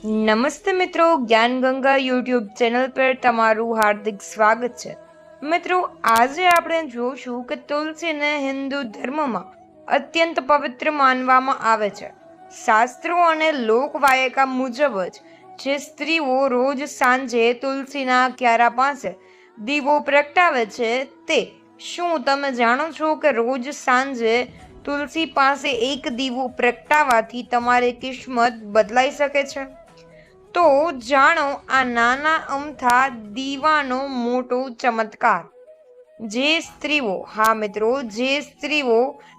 નમસ્તે મિત્રો, જ્ઞાન ગંગા યુટ્યુબ ચેનલ પર તમારું હાર્દિક સ્વાગત છે. મિત્રો, આજે આપણે જોશું કે તુલસીને હિન્દુ ધર્મમાં અત્યંત પવિત્ર માનવામાં આવે છે. શાસ્ત્રો અને લોકવાયકા મુજબ જ જે સ્ત્રીઓ રોજ સાંજે તુલસીના ક્યારા પાસે દીવો પ્રગટાવે છે તે શું તમે જાણો છો કે રોજ સાંજે તુલસી પાસે એક દીવો પ્રગટાવવાથી તમારી કિસ્મત બદલાઈ શકે છે? તો જાણો આ નાના અમથા દીવાનો મોટો ચમત્કાર. જે સ્ત્રીઓ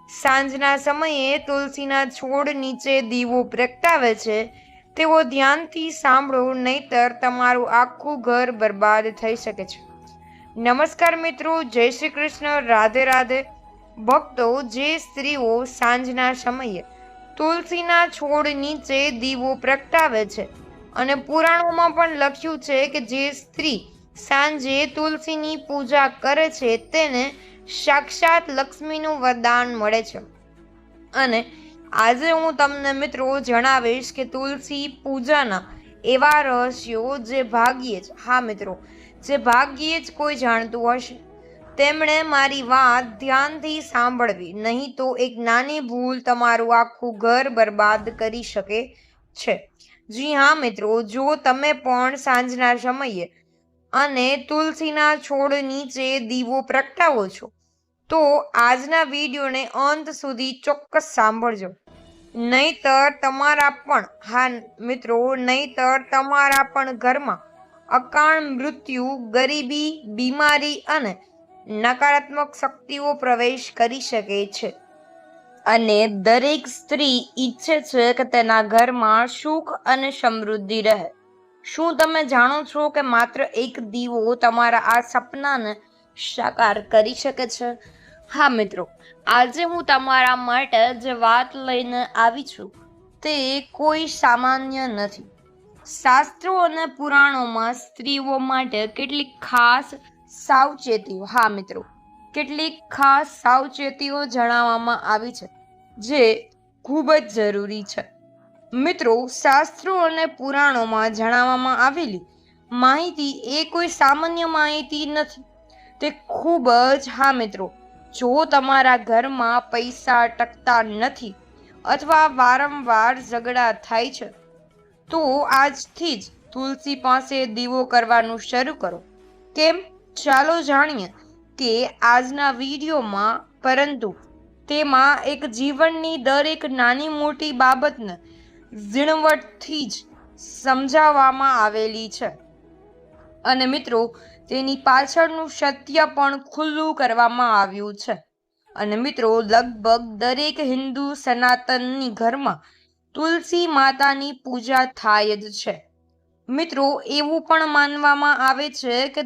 સાંજના સમયે તુલસીના છોડ નીચે દીવો પ્રગટાવે છે તેઓ ધ્યાનથી સાંભળો, નહીતર તમારું આખું ઘર બરબાદ થઈ શકે છે. નમસ્કાર મિત્રો, જય શ્રી કૃષ્ણ, રાધે રાધે. ભક્તો, જે સ્ત્રીઓ સાંજના સમયે તુલસીના છોડ નીચે દીવો પ્રગટાવે છે, અને પુરાણોમાં પણ લખ્યું છે કે જે સ્ત્રી સાંજે તુલસીની પૂજા કરે છે તેને સાક્ષાત લક્ષ્મીનું વરદાન મળે છે. અને આજે હું તમને મિત્રો જણાવીશ કે તુલસી પૂજાના એવા રહસ્યો જે ભાગ્યે જ કોઈ જાણતું હશે. તેમણે મારી વાત ધ્યાનથી સાંભળવી, નહીં તો એક નાની ભૂલ તમારું આખું ઘર બરબાદ કરી શકે છે. જી હા મિત્રો, જો તમે પણ સાંજના સમયે અને તુલસીના છોડ નીચે દીવો પ્રગટાવો છો તો આજના વિડીયોને અંત સુધી ચોક્કસ સાંભળજો. નહીતર તમારા પણ ઘરમાં અકાળ મૃત્યુ, ગરીબી, બીમારી અને નકારાત્મક શક્તિઓ પ્રવેશ કરી શકે છે. અને દરેક સ્ત્રી ઈચ્છે છે કે તેના ઘરમાં સુખ અને સમૃદ્ધિ રહે. શું તમે જાણો છો કે માત્ર એક દીવો તમારા આ સપનાને સાકાર કરી શકે છે? હા મિત્રો, આજે હું તમારા માટે જે વાત લઈને આવી છું તે કોઈ સામાન્ય નથી. શાસ્ત્રો અને પુરાણોમાં સ્ત્રીઓ માટે કેટલીક ખાસ સાવચેતીઓ જણાવવામાં આવી છે જે ખૂબ જ જરૂરી છે. મિત્રો, શાસ્ત્રો અને પુરાણોમાં જણાવવામાં આવેલી માહિતી એ કોઈ સામાન્ય માહિતી નથી. તે ખૂબ જ જો તમારા ઘરમાં પૈસા ટકતા નથી અથવા વારંવાર ઝઘડા થાય છે તો આજથી જ તુલસી પાસે દીવો કરવાનું શરૂ કરો. કેમ? ચાલો જાણીએ કે આજના વિડીયોમાં. પરંતુ તેમાં એક જીવનની દરેક નાની મોટી બાબતને ઝીણવટથી જ સમજાવવામાં આવેલી છે. અને મિત્રો, તેની પાછળનું સત્ય પણ ખુલ્લું કરવામાં આવ્યું છે. અને મિત્રો, લગભગ દરેક હિન્દુ સનાતનની ઘરમાં તુલસી માતાની પૂજા થાય જ છે. મિત્રો, એવું પણ માનવામાં આવે છે કે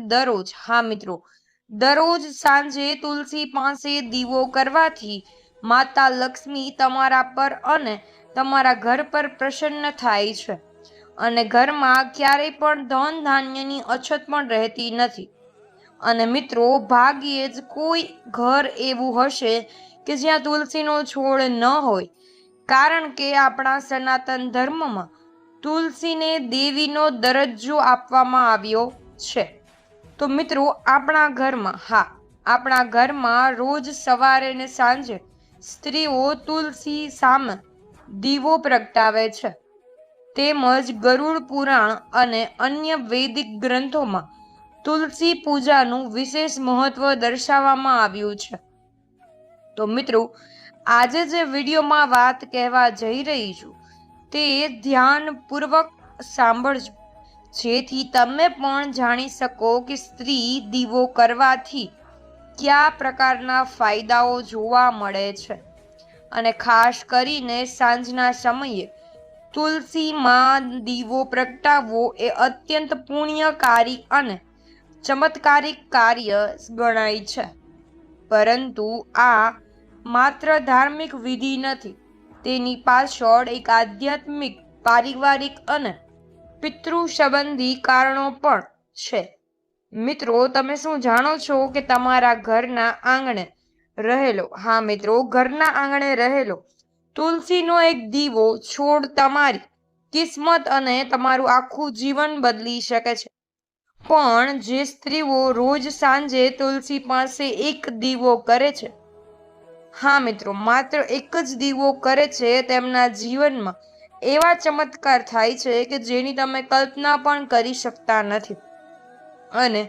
દરરોજ સાંજે તુલસી પાસે દીવો કરવાથી માતા લક્ષ્મી તમારા પર અને તમારા ઘર પર પ્રસન્ન થાય છે. અને ઘરમાં ક્યારેય પણ ધન ધાન્યની અછત પણ રહેતી નથી. અને મિત્રો, ભાગ્યે જ કોઈ ઘર એવું હશે કે જ્યાં તુલસીનો છોડ ન હોય, કારણ કે આપણા સનાતન ધર્મમાં તુલસીને દેવીનો દરજ્જો આપવામાં આવ્યો છે. તો મિત્રો, આપણા ઘરમાં રોજ સવારે ને સાંજે સ્ત્રીઓ તુલસી સામે દીવો પ્રગટાવે છે. તેમજ ગરુડ પુરાણ અને અન્ય વૈદિક ગ્રંથોમાં તુલસી પૂજાનું વિશેષ મહત્વ દર્શાવવામાં આવ્યું છે. તો મિત્રો, આજે જે વિડીયોમાં વાત કહેવા જઈ રહી છું તે ધ્યાનપૂર્વક સાંભળજો, જેથી તમે પણ જાણી શકો કે સ્ત્રી દીવો કરવાથી કયા પ્રકારના ફાયદાઓ જોવા મળે છે. અને ખાસ કરીને સાંજના સમયે તુલસીમાં દીવો પ્રગટાવવો એ અત્યંત પુણ્યકારી અને ચમત્કારિક કાર્ય ગણાય છે. પરંતુ આ માત્ર ધાર્મિક વિધિ નથી, તેની પાછળ એક આધ્યાત્મિક, પારિવારિક અને પિતૃ સંબંધી કારણો પણ છે. મિત્રો, તમે શું જાણો છો કે તમારા ઘરના આંગણે રહેલો તુલસીનો એક દીવો છોડ તમારી કિસ્મત અને તમારું આખું જીવન બદલી શકે છે. પણ જે સ્ત્રીઓ રોજ સાંજે તુલસી પાસે એક દીવો કરે છે, હા મિત્રો, માત્ર એક જ દીવો કરે છે, તેમના જીવનમાં એવા ચમત્કાર થાય છે કે જેની તમે કલ્પના પણ કરી શકતા નથી. અને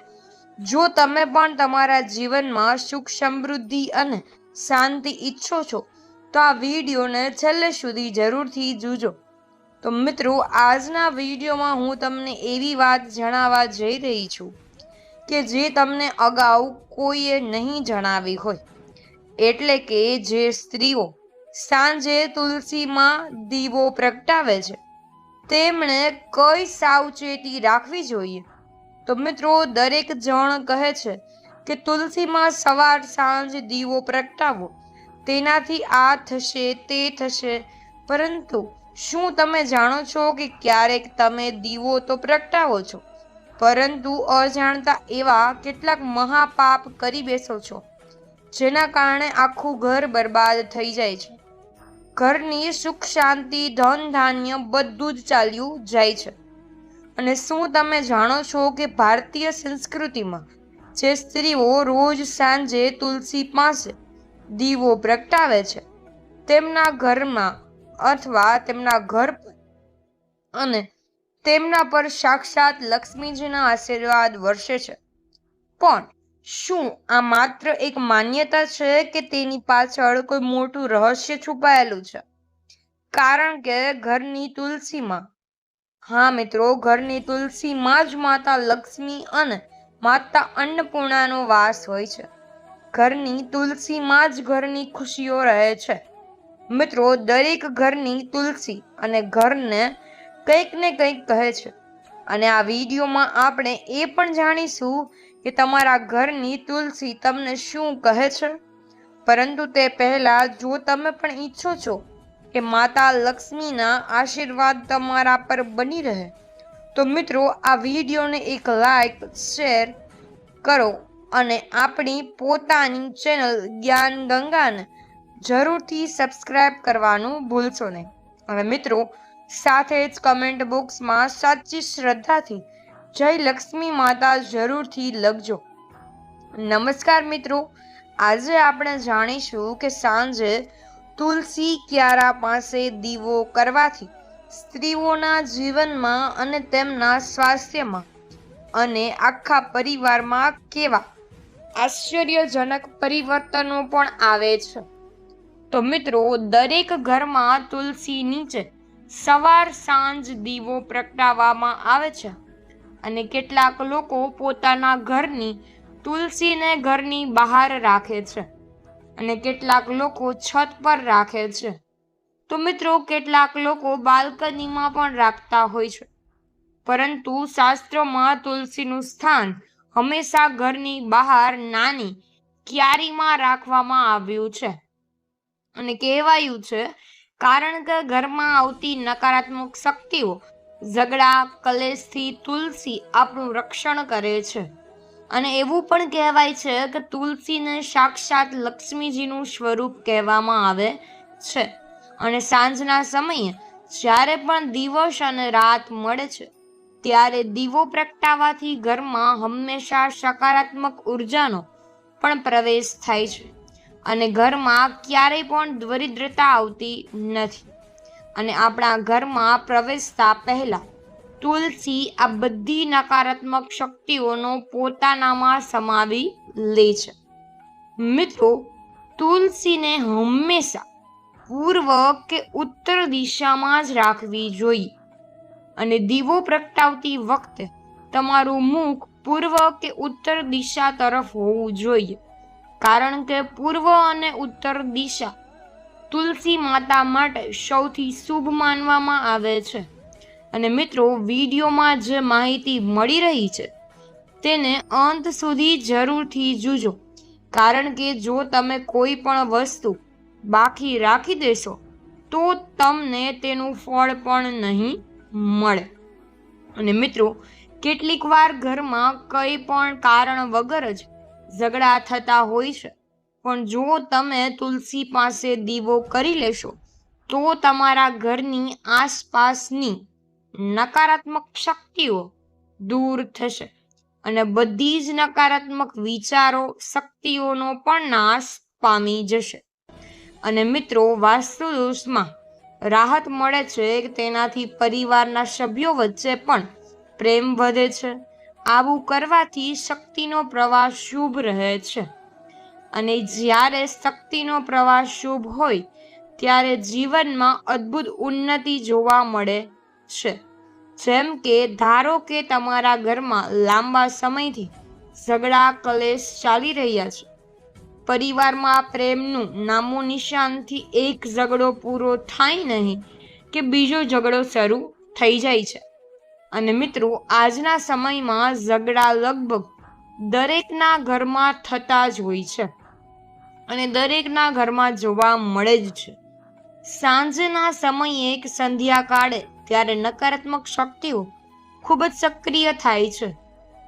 જો તમે પણ તમારા જીવનમાં સુખ, સમૃદ્ધિ અને શાંતિ ઈચ્છો છો તો આ વિડીયોને છેલ્લે સુધી જરૂરથી જોજો. તો મિત્રો, આજના વિડીયોમાં હું તમને એવી વાત જણાવવા જઈ રહી છું કે જે તમને અગાઉ કોઈએ નહીં જણાવી હોય. એટલે કે જે સ્ત્રીઓ સાંજે તુલસીમાં દીવો પ્રગટાવે છે તેમણે કઈ સાવચેતી રાખવી જોઈએ. તો મિત્રો, દરેક જણ કહે છે કે તુલસીમાં સવાર સાંજ દીવો પ્રગટાવો, તેનાથી આ થશે તે થશે. પરંતુ શું તમે જાણો છો કે ક્યારેક તમે દીવો તો પ્રગટાવો છો, પરંતુ અજાણતા એવા કેટલાક મહાપાપ કરી બેસો છો જેના કારણે આખું ઘર બરબાદ થઈ જાય છે. ઘરની સુખ, શાંતિ, ધન, ધાન્ય બધું જ ચાલ્યું જાય છે. અને શું તમે જાણો છો કે ભારતીય સંસ્કૃતિમાં જે સ્ત્રીઓ રોજ સાંજે તુલસી પાસે દીવો પ્રગટાવે છે તેમના ઘરમાં અથવા તેમના ઘર પર અને તેમના પર સાક્ષાત લક્ષ્મીજીના આશીર્વાદ વરસે છે. પણ શું આ માત્ર એક માન્યતા છે કે તેની પાછળ કોઈ મોટું રહસ્ય છુપાયેલું છે? કારણ કે ઘરની તુલસીમાં, હા મિત્રો, ઘરની તુલસીમાં જ માતા લક્ષ્મી અને માતા અન્નપૂર્ણાનો વાસ હોય છે. ઘરની તુલસીમાં જ ઘરની ખુશીઓ રહે છે. મિત્રો, દરેક ઘરની તુલસી અને ઘરને કંઈક ને કંઈક કહે છે. અને આ વિડીયોમાં આપણે એ પણ જાણીશું કે તમારા ઘરની તુલસી તમને શું કહે છે. પરંતુ તે પહેલા, જો તમે પણ ઈચ્છો છો કે માતા લક્ષ્મીના આશીર્વાદ તમારા પર બની રહે તો મિત્રો, આ વિડીયોને એક લાઈક, શેર કરો અને આપણી પોતાની ચેનલ જ્ઞાન ગંગાને જરૂરથી સબસ્ક્રાઇબ કરવાનું ભૂલશો નહીં. અને મિત્રો, સાથે જ કમેન્ટ બોક્સમાં સાચી શ્રદ્ધાથી જય લક્ષ્મી માતા જરૂરથી લખજો. નમસ્કાર મિત્રો, આજે આપણે જાણીશું કે સાંજે તુલસી ક્યારા પાસે દીવો કરવાથી સ્ત્રીઓના જીવનમાં અને તેમના સ્વાસ્થ્યમાં અને આખા પરિવારમાં કેવા આશ્ચર્યજનક પરિવર્તનો પણ આવે છે. તો મિત્રો, દરેક ઘરમાં તુલસી નીચે સવાર સાંજ દીવો પ્રગટાવવામાં આવે છે. અને કેટલાક લોકો પોતાના ઘરની તુલસીને ઘરની બહાર રાખે છે અને કેટલાક લોકો છત પર રાખે છે. તો મિત્રો, કેટલાક લોકો બાલ્કનીમાં પણ રાખતા હોય છે. પરંતુ શાસ્ત્રોમાં તુલસીનું સ્થાન હંમેશા ઘરની બહાર નાની ક્યારીમાં રાખવામાં આવ્યું છે. અને કહેવાયું છે કારણ કે ઘરમાં આવતી નકારાત્મક શક્તિઓ, ઝઘડા, કલેશથી તુલસી આપણું રક્ષણ કરે છે. અને એવું પણ કહેવાય છે કે તુલસીને સાક્ષાત લક્ષ્મીજીનું સ્વરૂપ કહેવામાં આવે છે. અને સાંજના સમયે જ્યારે પણ દિવસ અને રાત મળે છે ત્યારે દીવો પ્રગટાવવાથી ઘરમાં હંમેશા સકારાત્મક ઉર્જાનો પણ પ્રવેશ થાય છે અને ઘરમાં ક્યારેય પણ દરિદ્રતા આવતી નથી. અને આપણા ઘરમાં પ્રવેશતા પહેલા તુલસી આ બધી નકારાત્મક શક્તિઓનો પોતાનામાં સમાવી લે છે. મિત્રો, તુલસીને હંમેશા પૂર્વ કે ઉત્તર દિશામાં જ રાખવી જોઈએ. અને દીવો પ્રગટાવતી વખતે તમારું મુખ પૂર્વ કે ઉત્તર દિશા તરફ હોવું જોઈએ. કારણ કે પૂર્વ અને ઉત્તર દિશા તુલસી માતા માટે સૌથી શુભ માનવામાં આવે છે. અને મિત્રો, વિડીયોમાં જે માહિતી મળી રહી છે તેને અંત સુધી જરૂરથી જોજો. કારણ કે જો તમે કોઈ પણ વસ્તુ બાકી રાખી દેશો તો તમને તેનું ફળ પણ નહીં મળે. અને મિત્રો, કેટલીક વાર ઘરમાં કંઈ પણ કારણ વગર જ ઝઘડા થતા હોય છે. પણ જો તમે તુલસી પાસે દીવો કરી લેશો તો તમારા ઘરની આસપાસની નકારાત્મક શક્તિઓ દૂર થશે અને બધી જ નકારાત્મક વિચારો શક્તિઓનો પણ નાશ પામી જશે. અને મિત્રો, વાસ્તુ દોષમાં રાહત મળે છે, તેનાથી પરિવારના સભ્યો વચ્ચે પણ પ્રેમ વધે છે. આવું કરવાથી શક્તિનો પ્રવાહ શુભ રહે છે. અને જ્યારે શક્તિનો પ્રવાહ શુભ હોય ત્યારે જીવનમાં અદ્ભુત ઉન્નતિ જોવા મળે છે. જેમ કે ધારો કે તમારા ઘરમાં લાંબા સમયથી ઝઘડા કલેશ ચાલી રહ્યા છે. પરિવારમાં પ્રેમનું નામો નિશાનથી એક ઝઘડો પૂરો થાય નહીં કે બીજો ઝઘડો શરૂ થઈ જાય છે. અને મિત્રો, આજના સમયમાં ઝઘડા લગભગ દરેકના ઘરમાં થતા જ હોય છે અને દરેકના ઘરમાં જોવા મળે જ છે. સાંજના સમયે એક સંધ્યા કાળે ત્યારે નકારાત્મક શક્તિઓ ખૂબ જ સક્રિય થાય છે.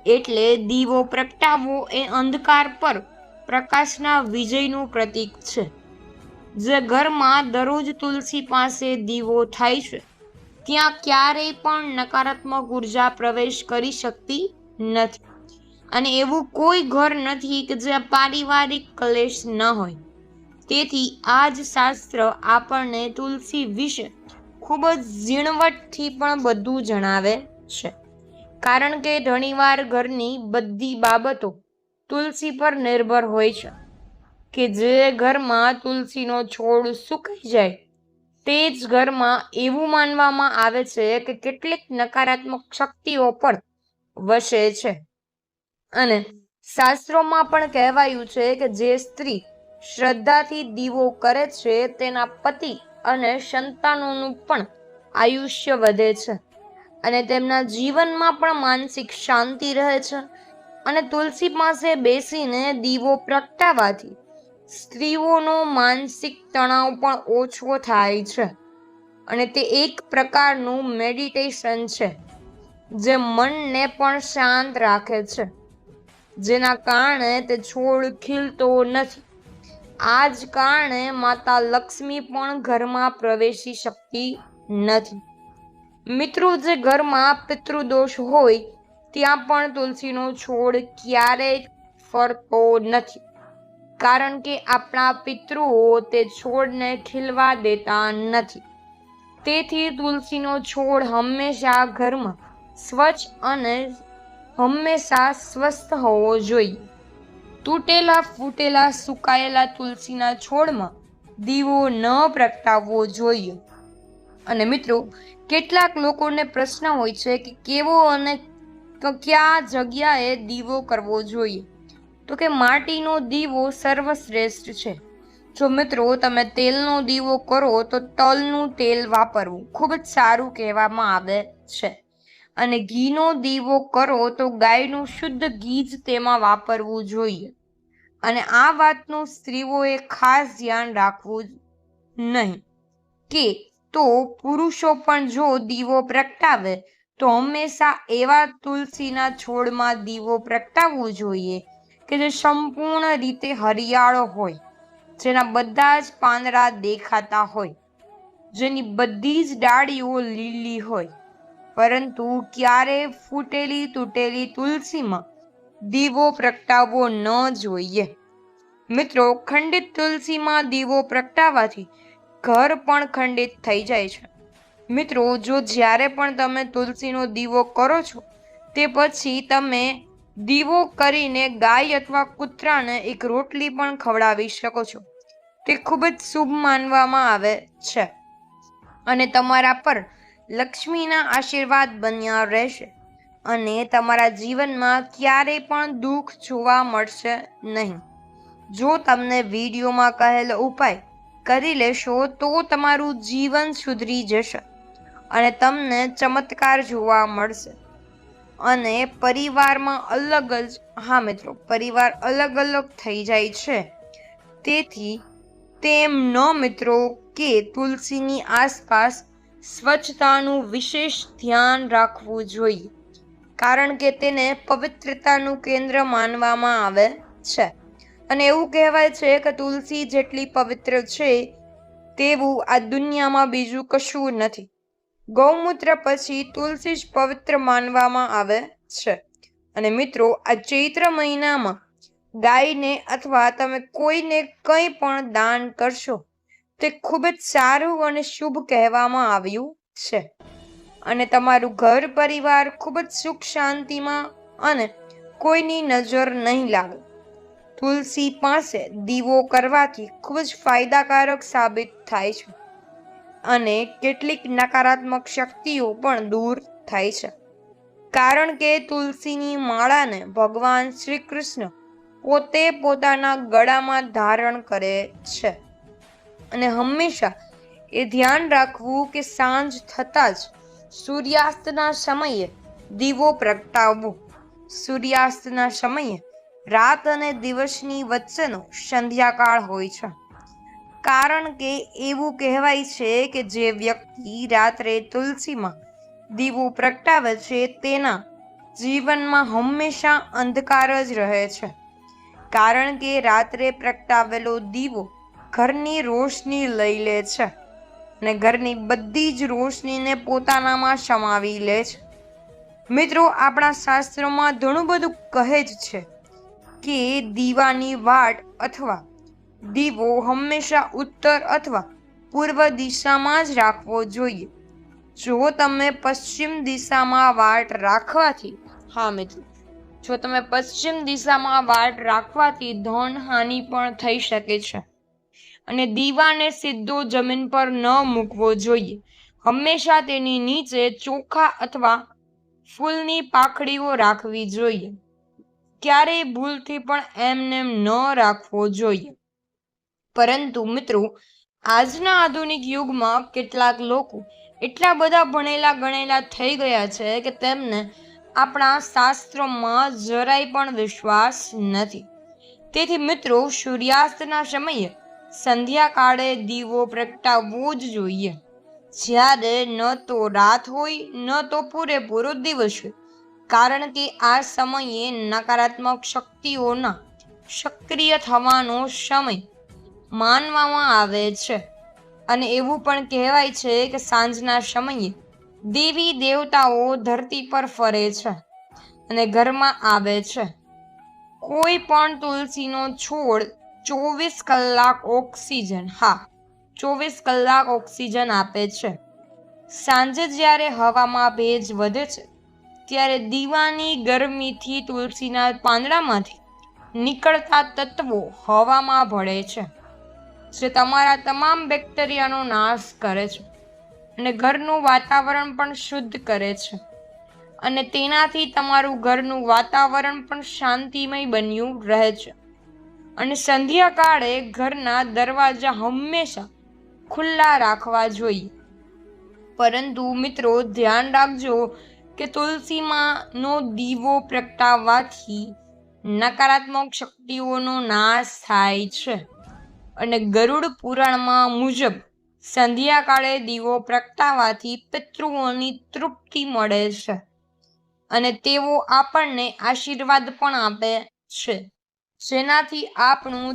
એટલે દીવો પ્રગટાવવો એ અંધકાર પર પ્રકાશના વિજયનું પ્રતીક છે. જે ઘરમાં દરરોજ તુલસી પાસે દીવો થાય છે ત્યાં ક્યારેય પણ નકારાત્મક ઉર્જા પ્રવેશ કરી શકતી નથી. અને એવું કોઈ ઘર નથી કે જ્યાં પારિવારિક કલેશ ન હોય. તેથી આ જ શાસ્ત્ર આપણને તુલસી વિશે ખૂબ જ ઝીણવટથી પણ બધું જણાવે છે. કારણ કે ઘણીવાર ઘરની બધી બાબતો તુલસી પર નિર્ભર હોય છે. કે જે ઘરમાં તુલસીનો છોડ સુકાઈ જાય તે જ ઘરમાં એવું માનવામાં આવે છે કે કેટલીક નકારાત્મક શક્તિઓ પણ વસે છે. અને શાસ્ત્રોમાં પણ કહેવાયું છે કે જે સ્ત્રી શ્રદ્ધાથી દીવો કરે છે તેના પતિ અને સંતાનોનું પણ આયુષ્ય વધે છે અને તેમના જીવનમાં પણ માનસિક શાંતિ રહે છે. અને તુલસી પાસે બેસીને દીવો પ્રગટાવવાથી સ્ત્રીઓનો માનસિક તણાવ પણ ઓછો થાય છે. અને તે એક પ્રકારનું મેડિટેશન છે જે મનને પણ શાંત રાખે છે, જેના કારણે તે છોડ ખીલતો નથી. આ જ કારણે માતા લક્ષ્મી પણ ઘરમાં પ્રવેશી શકતી નથી. મિત્રો, જે ઘરમાં પિતૃદોષ હોય ત્યાં પણ તુલસીનો છોડ ક્યારેય ફરતો નથી. કારણ કે આપણા પિતૃઓ તે છોડને ખીલવા દેતા નથી. તેથી તુલસીનો છોડ હંમેશા ઘરમાં સ્વચ્છ અને હંમેશા સ્વસ્થ હોવો જોઈએ. તૂટેલા ફૂટેલા સુકાયેલા તુલસીના છોડમાં દીવો ન પ્રગટાવવો જોઈએ. અને મિત્રો, કેટલાક લોકોને પ્રશ્ન હોય છે કે કેવો અને કયા જગ્યાએ દીવો કરવો જોઈએ. તો કે માટીનો દીવો સર્વશ્રેષ્ઠ છે. જો મિત્રો તમે તેલનો દીવો કરો તો તલનું તેલ વાપરવું ખૂબ જ સારું કહેવામાં આવે છે. અને ઘીનો દીવો કરો તો ગાયનું શુદ્ધ ઘી જ તેમાં વાપરવું જોઈએ. અને આ વાતનું સ્ત્રીઓએ ખાસ ધ્યાન રાખવું નહીં કે તો પુરુષો પણ જો દીવો પ્રગટાવે તો હંમેશા એવા તુલસીના છોડમાં દીવો પ્રગટાવવું જોઈએ કે જે સંપૂર્ણ રીતે હરિયાળો હોય, જેના બધા જ પાંદડા દેખાતા હોય, જેની બધી જ ડાળીઓ લીલી હોય. પરંતુ ક્યારેય ફૂટેલી તૂટેલી તુલસીમાં દીવો પ્રગટાવવો ન જોઈએ. મિત્રો, ખંડિત તુલસીમાં દીવો પ્રગટાવવાથી ઘર પણ ખંડિત થઈ જાય છે. મિત્રો, જો જ્યારે પણ તમે તુલસીનો દીવો કરો છો તે પછી તમે દીવો કરીને ગાય અથવા કૂતરાને એક રોટલી પણ ખવડાવી શકો છો. તે ખૂબ જ શુભ માનવામાં આવે છે અને તમારા પર લક્ષ્મીના આશીર્વાદ બન્યા રહેશે અને તમારા જીવનમાં ક્યારેય પણ દુઃખ જોવા મળશે નહીં. જો તમને વિડીયોમાં કહેલો ઉપાય કરી લેશો તો તમારું જીવન સુધરી જશે અને તમને ચમત્કાર જોવા મળશે. અને પરિવારમાં પરિવાર અલગ અલગ થઈ જાય છે. તેથી તેમ ન મિત્રો કે તુલસીની આસપાસ સ્વચ્છતાનું વિશેષ ધ્યાન રાખવું જોઈએ. કારણ કે તેને પવિત્રતાનું કેન્દ્ર માનવામાં આવે છે. અને એવું કહેવાય છે કે તુલસી જેટલી પવિત્ર છે તેવું આ દુનિયામાં બીજું કશું નથી. ગૌમૂત્ર પછી તુલસી જ પવિત્ર માનવામાં આવે છે. અને મિત્રો, આ ચૈત્ર મહિનામાં ગાયને અથવા તમે કોઈને કંઈ પણ દાન કરશો તે ખૂબ જ સારું અને શુભ કહેવામાં આવ્યું છે. અને તમારું ઘર પરિવાર ખૂબ જ સુખ શાંતિમાં અને કોઈની નજર નહીં લાગે. તુલસી પાસે દીવો કરવાથી ખૂબ જ ફાયદાકારક સાબિત થાય છે અને કેટલીક નકારાત્મક શક્તિઓ પણ દૂર થાય છે. કારણ કે તુલસીની માળાને ભગવાન શ્રી કૃષ્ણ પોતે પોતાના ગળામાં ધારણ કરે છે. અને હંમેશા એ ધ્યાન રાખવું કે સાંજ થતાં જ સૂર્યાસ્તના સમયે દીવો પ્રગટાવવો. સૂર્યાસ્તના સમયે રાત અને દિવસની વચ્ચેનો સંધ્યાકાળ હોય છે. કારણ કે એવું કહેવાય છે કે જે વ્યક્તિ રાત્રે તુલસીમાં દીવો પ્રગટાવે છે તેના જીવનમાં હંમેશા અંધકાર જ રહે છે. કારણ કે રાત્રે પ્રગટાવેલો દીવો ઘરની રોશની લઈ લે છે અને ઘરની બધી જ રોશનીને પોતાનામાં સમાવી લે છે. મિત્રો, આપણા શાસ્ત્રોમાં ઘણું બધું કહે જ છે કે દીવાની વાટ અથવા દીવો હંમેશા ઉત્તર અથવા પૂર્વ દિશામાં જ રાખવો જોઈએ. જો તમે પશ્ચિમ દિશામાં વાટ રાખવાથી જો તમે પશ્ચિમ દિશામાં વાટ રાખવાથી ધન હાનિ પણ થઈ શકે છે. અને દીવાને સીધો જમીન પર ન મૂકવો જોઈએ. હંમેશા તેની નીચે ચોખા અથવા ફૂલની પાંખડીઓ રાખવી જોઈએ. ક્યારેય ભૂલથી પણ એમનેમ ન રાખવો જોઈએ. પરંતુ મિત્રો, આજના આધુનિક યુગમાં કેટલાક લોકો એટલા બધા ભણેલા ગણેલા થઈ ગયા છે કે તેમને આપણા શાસ્ત્રોમાં જરાય પણ વિશ્વાસ નથી. તેથી મિત્રો, સૂર્યાસ્તના સમયે સંધ્યાકાળે દીવો પ્રગટાવવો જ જોઈએ. જ્યારે ન તો રાત હોય ન તો પૂરેપૂરો દિવસ હોય. કારણ કે આ સમયે નકારાત્મક શક્તિઓના સક્રિય થવાનો સમય માનવામાં આવે છે. અને એવું પણ કહેવાય છે કે સાંજના સમયે દેવી દેવતાઓ ધરતી પર ફરે છે અને ઘરમાં આવે છે. કોઈ પણ તુલસીનો છોડ 24 કલાક ઓક્સિજન 24 કલાક ઓક્સિજન આપે છે. સાંજે જ્યારે હવામાં ભેજ વધે છે ત્યારે દીવાની ગરમીથી તુલસીના પાંદડામાંથી નીકળતા તત્વો હવામાં ભળે છે, જે તમારા તમામ બેક્ટેરિયાનો નાશ કરે છે અને ઘરનું વાતાવરણ પણ શુદ્ધ કરે છે. અને તેનાથી તમારું ઘરનું વાતાવરણ પણ શાંતિમય બન્યું રહે છે. અને સંધ્યાકાળે ઘરના દરવાજા હંમેશા ખુલ્લા રાખવા જોઈએ. પરંતુ મિત્રો, ધ્યાન રાખજો કે તુલસીમાંનો દીવો પ્રગટાવવાથી નકારાત્મક શક્તિઓનો નાશ થાય છે. અને ગરુડ પુરાણમાં મુજબ સંધ્યાકાળે દીવો પ્રગટાવવાથી પિતૃઓની તૃપ્તિ મળે છે અને તેઓ આપણને આશીર્વાદ પણ આપે છે, જેનાથી આપણું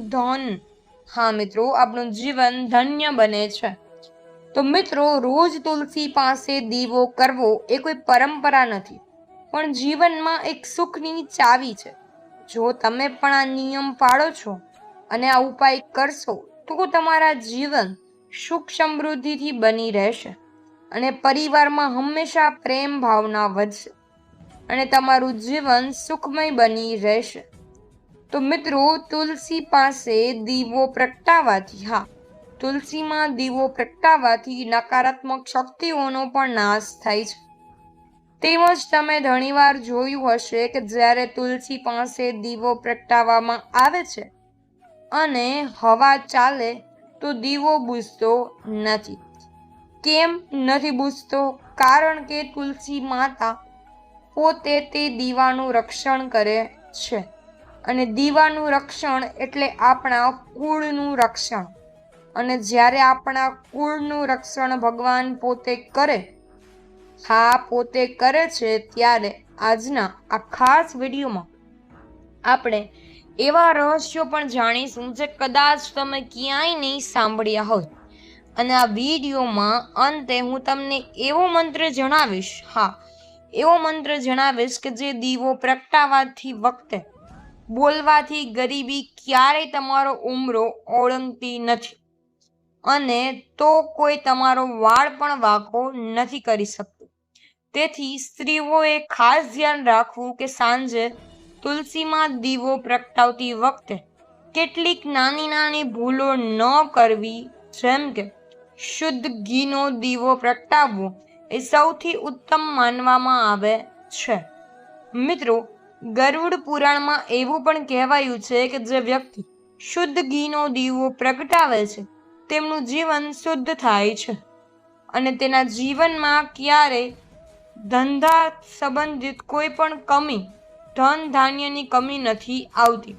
આપણું જીવન ધન્ય બને છે. તો મિત્રો, રોજ તુલસી પાસે દીવો કરવો એ કોઈ પરંપરા નથી, પણ જીવનમાં એક સુખની ચાવી છે. જો તમે પણ આ નિયમ પાળો છો અને આ ઉપાય કરશો તો તમારા જીવન સુખ સમૃદ્ધિથી બની રહેશે અને પરિવારમાં હંમેશા પ્રેમ ભાવના વધશે અને તમારું જીવન સુખમય બની રહેશે. તો મિત્રો, તુલસી પાસે દીવો પ્રગટાવવાથી તુલસીમાં દીવો પ્રગટાવવાથી નકારાત્મક શક્તિઓનો પણ નાશ થાય છે. તેમજ તમે ઘણીવાર જોયું હશે કે જ્યારે તુલસી પાસે દીવો પ્રગટાવવામાં આવે છે અને હવા ચાલે તો દીવો બુઝતો નથી. કેમ નથી બુઝતો? કારણ કે તુલસી માતા પોતે તે દીવાનું રક્ષણ કરે છે. અને દીવાનું રક્ષણ એટલે આપણા કુળનું રક્ષણ. અને જ્યારે આપણા કુળનું રક્ષણ ભગવાન પોતે કરે છે, ત્યારે આજના આ ખાસ વિડીયોમાં આપણે એવા રહસ્યો પણ જાણીશું જે કદાચ તમે ક્યાંય નહીં સાંભળ્યા હોય. અને આ વિડીયોમાં અંતે હું તમને એવો મંત્ર જણાવીશ, એવો મંત્ર જણાવીશ કે જે દીવો પ્રગટાવવાથી વખતે બોલવાથી ગરીબી ક્યારેય તમારો ઉમરો ઓળંગતી નથી, અને તો કોઈ તમારો વાળ પણ વાંકો નથી કરી શકતું. તેથી સ્ત્રીઓએ ખાસ ધ્યાન રાખવું કે સાંજે તુલસીમાં દીવો પ્રગટાવતી વખતે કેટલીક નાની નાની ભૂલો ન કરવી, જેમ કે શુદ્ધ ઘીનો દીવો પ્રગટાવવો એ સૌથી ઉત્તમ માનવામાં આવે છે. મિત્રો, ગરુડ પુરાણમાં એવું પણ કહેવાયું છે કે જે વ્યક્તિ શુદ્ધ ઘીનો દીવો પ્રગટાવે છે તેમનું જીવન શુદ્ધ થાય છે અને તેના જીવનમાં ક્યારેય ધંધા સંબંધિત કોઈ પણ કમી, ધન ધાન્યની કમી નથી આવતી.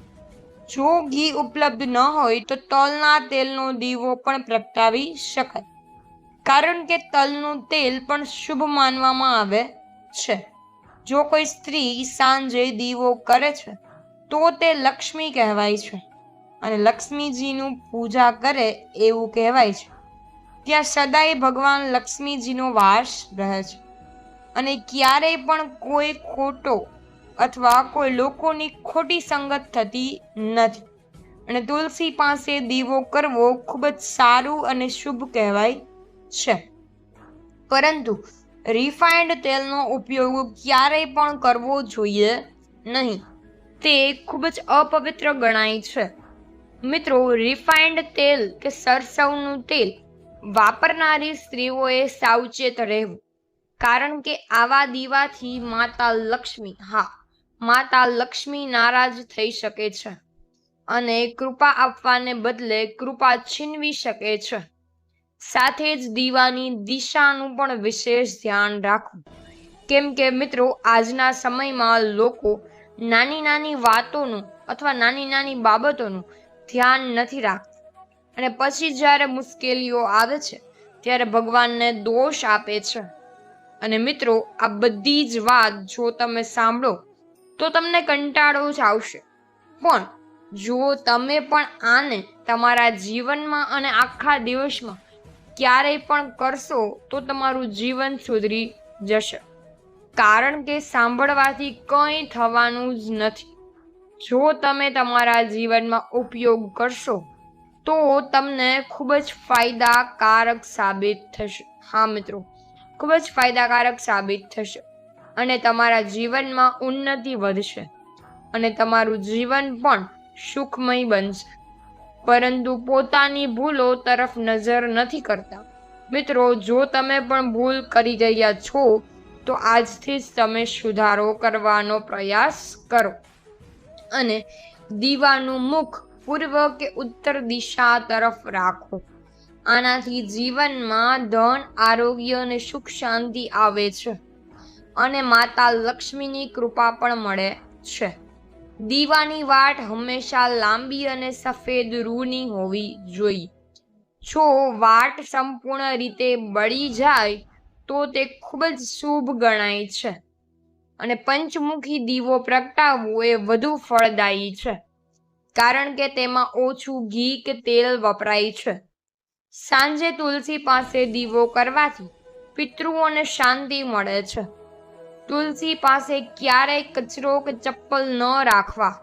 જો ઘી ઉપલબ્ધ ન હોય તો તલના તેલનો દીવો પણ પ્રગટાવી શકાય, કારણ કે તલનું તેલ પણ શુભ માનવામાં આવે છે. જો કોઈ સ્ત્રી સાંજે દીવો કરે છે તો તે લક્ષ્મી કહેવાય છે અને લક્ષ્મીજીનું પૂજા કરે એવું કહેવાય છે. ત્યાં સદાય ભગવાન લક્ષ્મીજીનો વાસ રહે છે અને ક્યારેય પણ કોઈ ખોટો અથવા કોઈ લોકોની ખોટી સંગત થતી નથી. અને તુલસી પાસે દીવો કરવો ખૂબ જ સારું અને શુભ કહેવાય છે. પરંતુ રિફાઇન્ડ તેલનો ઉપયોગ ક્યારેય પણ કરવો જોઈએ નહીં, તે ખૂબ જ અપવિત્ર ગણાય છે. મિત્રો, રિફાઇન્ડ તેલ કે સરસવનું તેલ વાપરનારી સ્ત્રીઓએ સાવચેત રહેવું, કારણ કે આવા દીવાથી માતા લક્ષ્મી નારાજ થઈ શકે છે અને કૃપા આપવાને બદલે કૃપા છીનવી શકે છે. સાથે જ દીવાની દિશાનું પણ વિશેષ ધ્યાન રાખવું, કેમ કે મિત્રો, આજના સમયમાં લોકો નાની નાની વાતોનું અથવા નાની નાની બાબતોનું ધ્યાન નથી રાખતા અને પછી જ્યારે મુશ્કેલીઓ આવે છે ત્યારે ભગવાનને દોષ આપે છે. અને મિત્રો, આ બધી જ વાત જો તમે સાંભળો તો તમને કંટાળો જ આવશે, પણ જો તમે પણ આને તમારા જીવનમાં અને આખા દિવસમાં ક્યારેય પણ કરશો તો તમારું જીવન સુધરી જશે, કારણ કે સાંભળવાથી કંઈ થવાનું જ નથી. જો તમે તમારા જીવનમાં ઉપયોગ કરશો તો તમને ખૂબ જ ફાયદાકારક સાબિત થશે. મિત્રો, ખૂબ જ ફાયદાકારક સાબિત થશે અને તમારા જીવનમાં ઉન્નતિ વધશે અને તમારું જીવન પણ સુખમય બનશે. પરંતુ પોતાની ભૂલો તરફ નજર નથી કરતા. મિત્રો, જો તમે પણ ભૂલ કરી રહ્યા છો તો આજથી જ તમે સુધારો કરવાનો પ્રયાસ કરો અને દીવાનું મુખ પૂર્વ કે ઉત્તર દિશા તરફ રાખો. આનાથી જીવનમાં ધન, આરોગ્ય અને સુખ શાંતિ આવે છે અને માતા લક્ષ્મીની કૃપા પણ મળે છે. દીવાની વાટ હંમેશા લાંબી અને સફેદ રૂની હોવી જોઈએ. જો વાટ સંપૂર્ણ રીતે બળી જાય તો તે ખૂબ જ શુભ ગણાય છે અને પંચમુખી દીવો પ્રગટાવવો એ વધુ ફળદાયી છે, કારણ કે તેમાં ઓછું ઘી કે તેલ વપરાય છે. સાંજે તુલસી પાસે દીવો કરવાથી પિતૃઓને શાંતિ મળે છે. તુલસી પાસે ક્યારેય કચરો કે ચપ્પલ ન રાખવા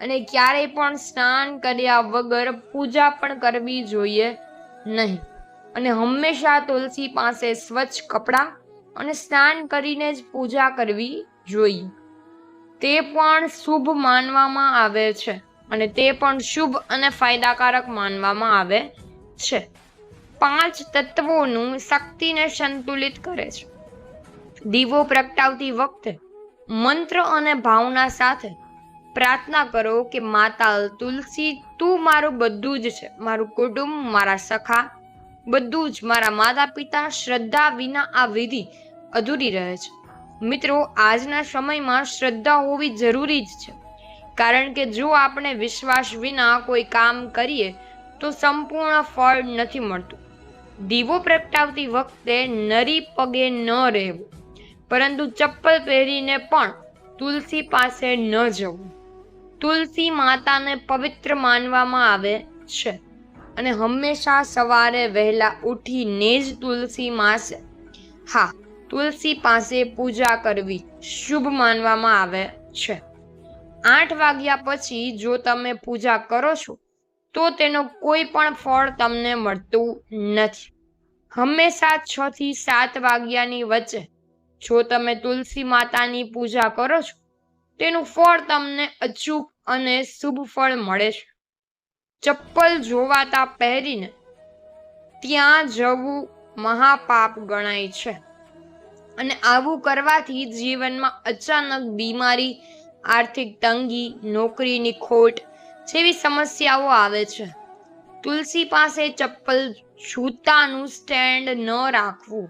અને ક્યારેય પણ સ્નાન કર્યા વગર પૂજા પણ કરવી જોઈએ નહીં અને હંમેશા તુલસી પાસે સ્વચ્છ કપડાં અને સ્નાન કરીને જ પૂજા કરવી જોઈએ. તે પણ શુભ માનવામાં આવે છે અને તે પણ શુભ અને ફાયદાકારક માનવામાં આવે છે. 5 તત્વોનું શક્તિને સંતુલિત કરે છે. દીવો પ્રગટાવતી વખતે મંત્ર અને ભાવના સાથે પ્રાર્થના કરો કે માતા તુલસી, તું મારું બધું જ છે, મારું કુટુંબ, મારા સખા, બધું જ, મારા માતા પિતા. શ્રદ્ધા વિના આ વિધિ અધૂરી રહે છે. મિત્રો, આજના સમયમાં શ્રદ્ધા હોવી જરૂરી જ છે, કારણ કે જો આપણે વિશ્વાસ વિના કોઈ કામ કરીએ તો સંપૂર્ણ ફળ નથી મળતું. દીવો પ્રગટાવતી વખતે નરી પગે ન રહેવું, પરંતુ ચપ્પલ પહેરીને પણ તુલસી પાસે ન જવું. તુલસી માતાને પવિત્ર માનવામાં આવે છે અને હંમેશા સવારે વહેલા ઉઠીને જ તુલસી પાસે પૂજા કરવી શુભ માનવામાં આવે છે. 8 વાગ્યા પછી જો તમે પૂજા કરો છો તો તેનો કોઈ પણ ફળ તમને મળતું નથી. હંમેશા 6 થી 7 વાગ્યાની વચ્ચે જો તમે તુલસી માતાની પૂજા કરો છો તેનું ફળ તમને અચૂક અને શુભ ફળ મળે છે. ચપ્પલ જોવાતા પહેરીને ત્યાં જવું મહાપાપ ગણાય છે અને આવું કરવાથી જીવનમાં અચાનક બીમારી, આર્થિક તંગી, નોકરીની ખોટ જેવી સમસ્યાઓ આવે છે. તુલસી પાસે ચપ્પલ જૂતાનું સ્ટેન્ડ ન રાખવું.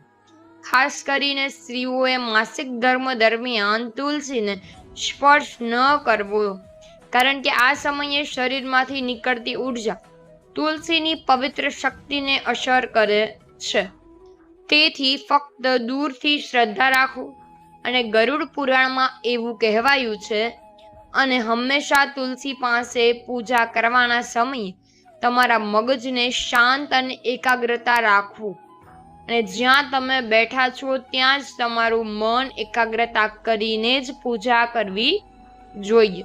ખાસ કરીને સ્ત્રીઓએ માસિક ધર્મ દરમિયાન તુલસીને સ્પર્શ ન કરવો, કારણ કે આ સમયે શરીરમાંથી નીકળતી ઉર્જા તુલસીની પવિત્ર શક્તિને અસર કરે છે. તેથી ફક્ત દૂરથી શ્રદ્ધા રાખો. અને ગરુડ પુરાણમાં એવું કહેવાયું છે, અને હંમેશા તુલસી પાસે પૂજા કરવાના સમયે તમારા મગજને શાંત અને એકાગ્રતા રાખવું. અને જ્યાં તમે બેઠા છો ત્યાં જ તમારું મન એકાગ્રતા કરીને જ પૂજા કરવી જોઈએ.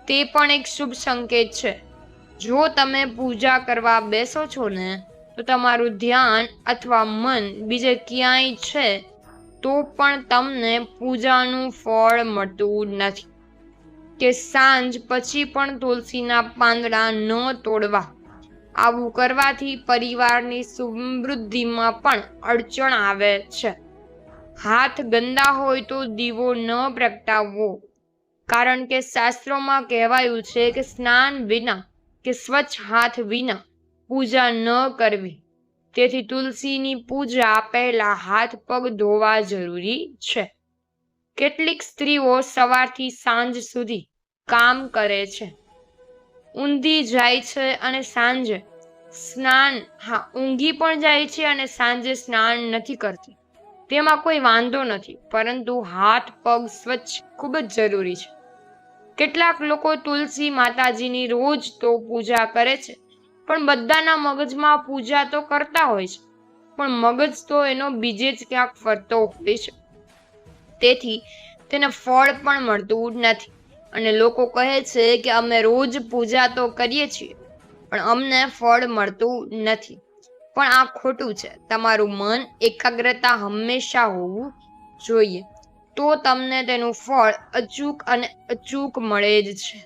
તે પણ એક શુભ સંકેત છે. જો તમે પૂજા કરવા બેસો છો ને તો તમારું ધ્યાન અથવા મન બીજે ક્યાંય છે તો પણ તમને પૂજાનું ફળ મળતું નથી. કે સાંજ પછી પણ તુલસીના પાંદડા ન તોડવા. આવું કરવાથી પરિવારની સમૃદ્ધિમાં પણ અડચણ આવે છે. હાથ ગંદા હોય તો દીવો ન પ્રગટાવવો, કારણ કે શાસ્ત્રોમાં કહેવાયું છે કે સ્નાન વિના કે સ્વચ્છ હાથ વિના પૂજા ન કરવી. તેથી તુલસીની પૂજા પહેલા હાથ પગ ધોવા જરૂરી છે. કેટલીક સ્ત્રીઓ સવારથી સાંજ સુધી કામ કરે છે, ઊંઘી જાય છે અને સાંજે ઊંઘી પણ જાય છે અને સાંજે સ્નાન નથી કરતી. તેમાં કોઈ વાંધો નથી, પરંતુ હાથ પગ સ્વચ્છ ખૂબ જ જરૂરી છે. કેટલાક લોકો તુલસી માતાજીની રોજ તો પૂજા કરે છે, પણ બધાના મગજમાં પૂજા તો કરતા હોય છે, પણ મગજ તો એનો બીજે જ ક્યાંક ફરતો હોય છે. તેથી તેને ફળ પણ મળતું નથી. અને લોકો કહે છે કે અમે રોજ પૂજા તો કરીએ છીએ પણ અમને ફળ મળતું નથી. પણ આ ખોટું છે. તમારું મન એકાગ્રતા હંમેશા હોવું જોઈએ, તો તમને તેનું ફળ અચૂક મળે જ છે.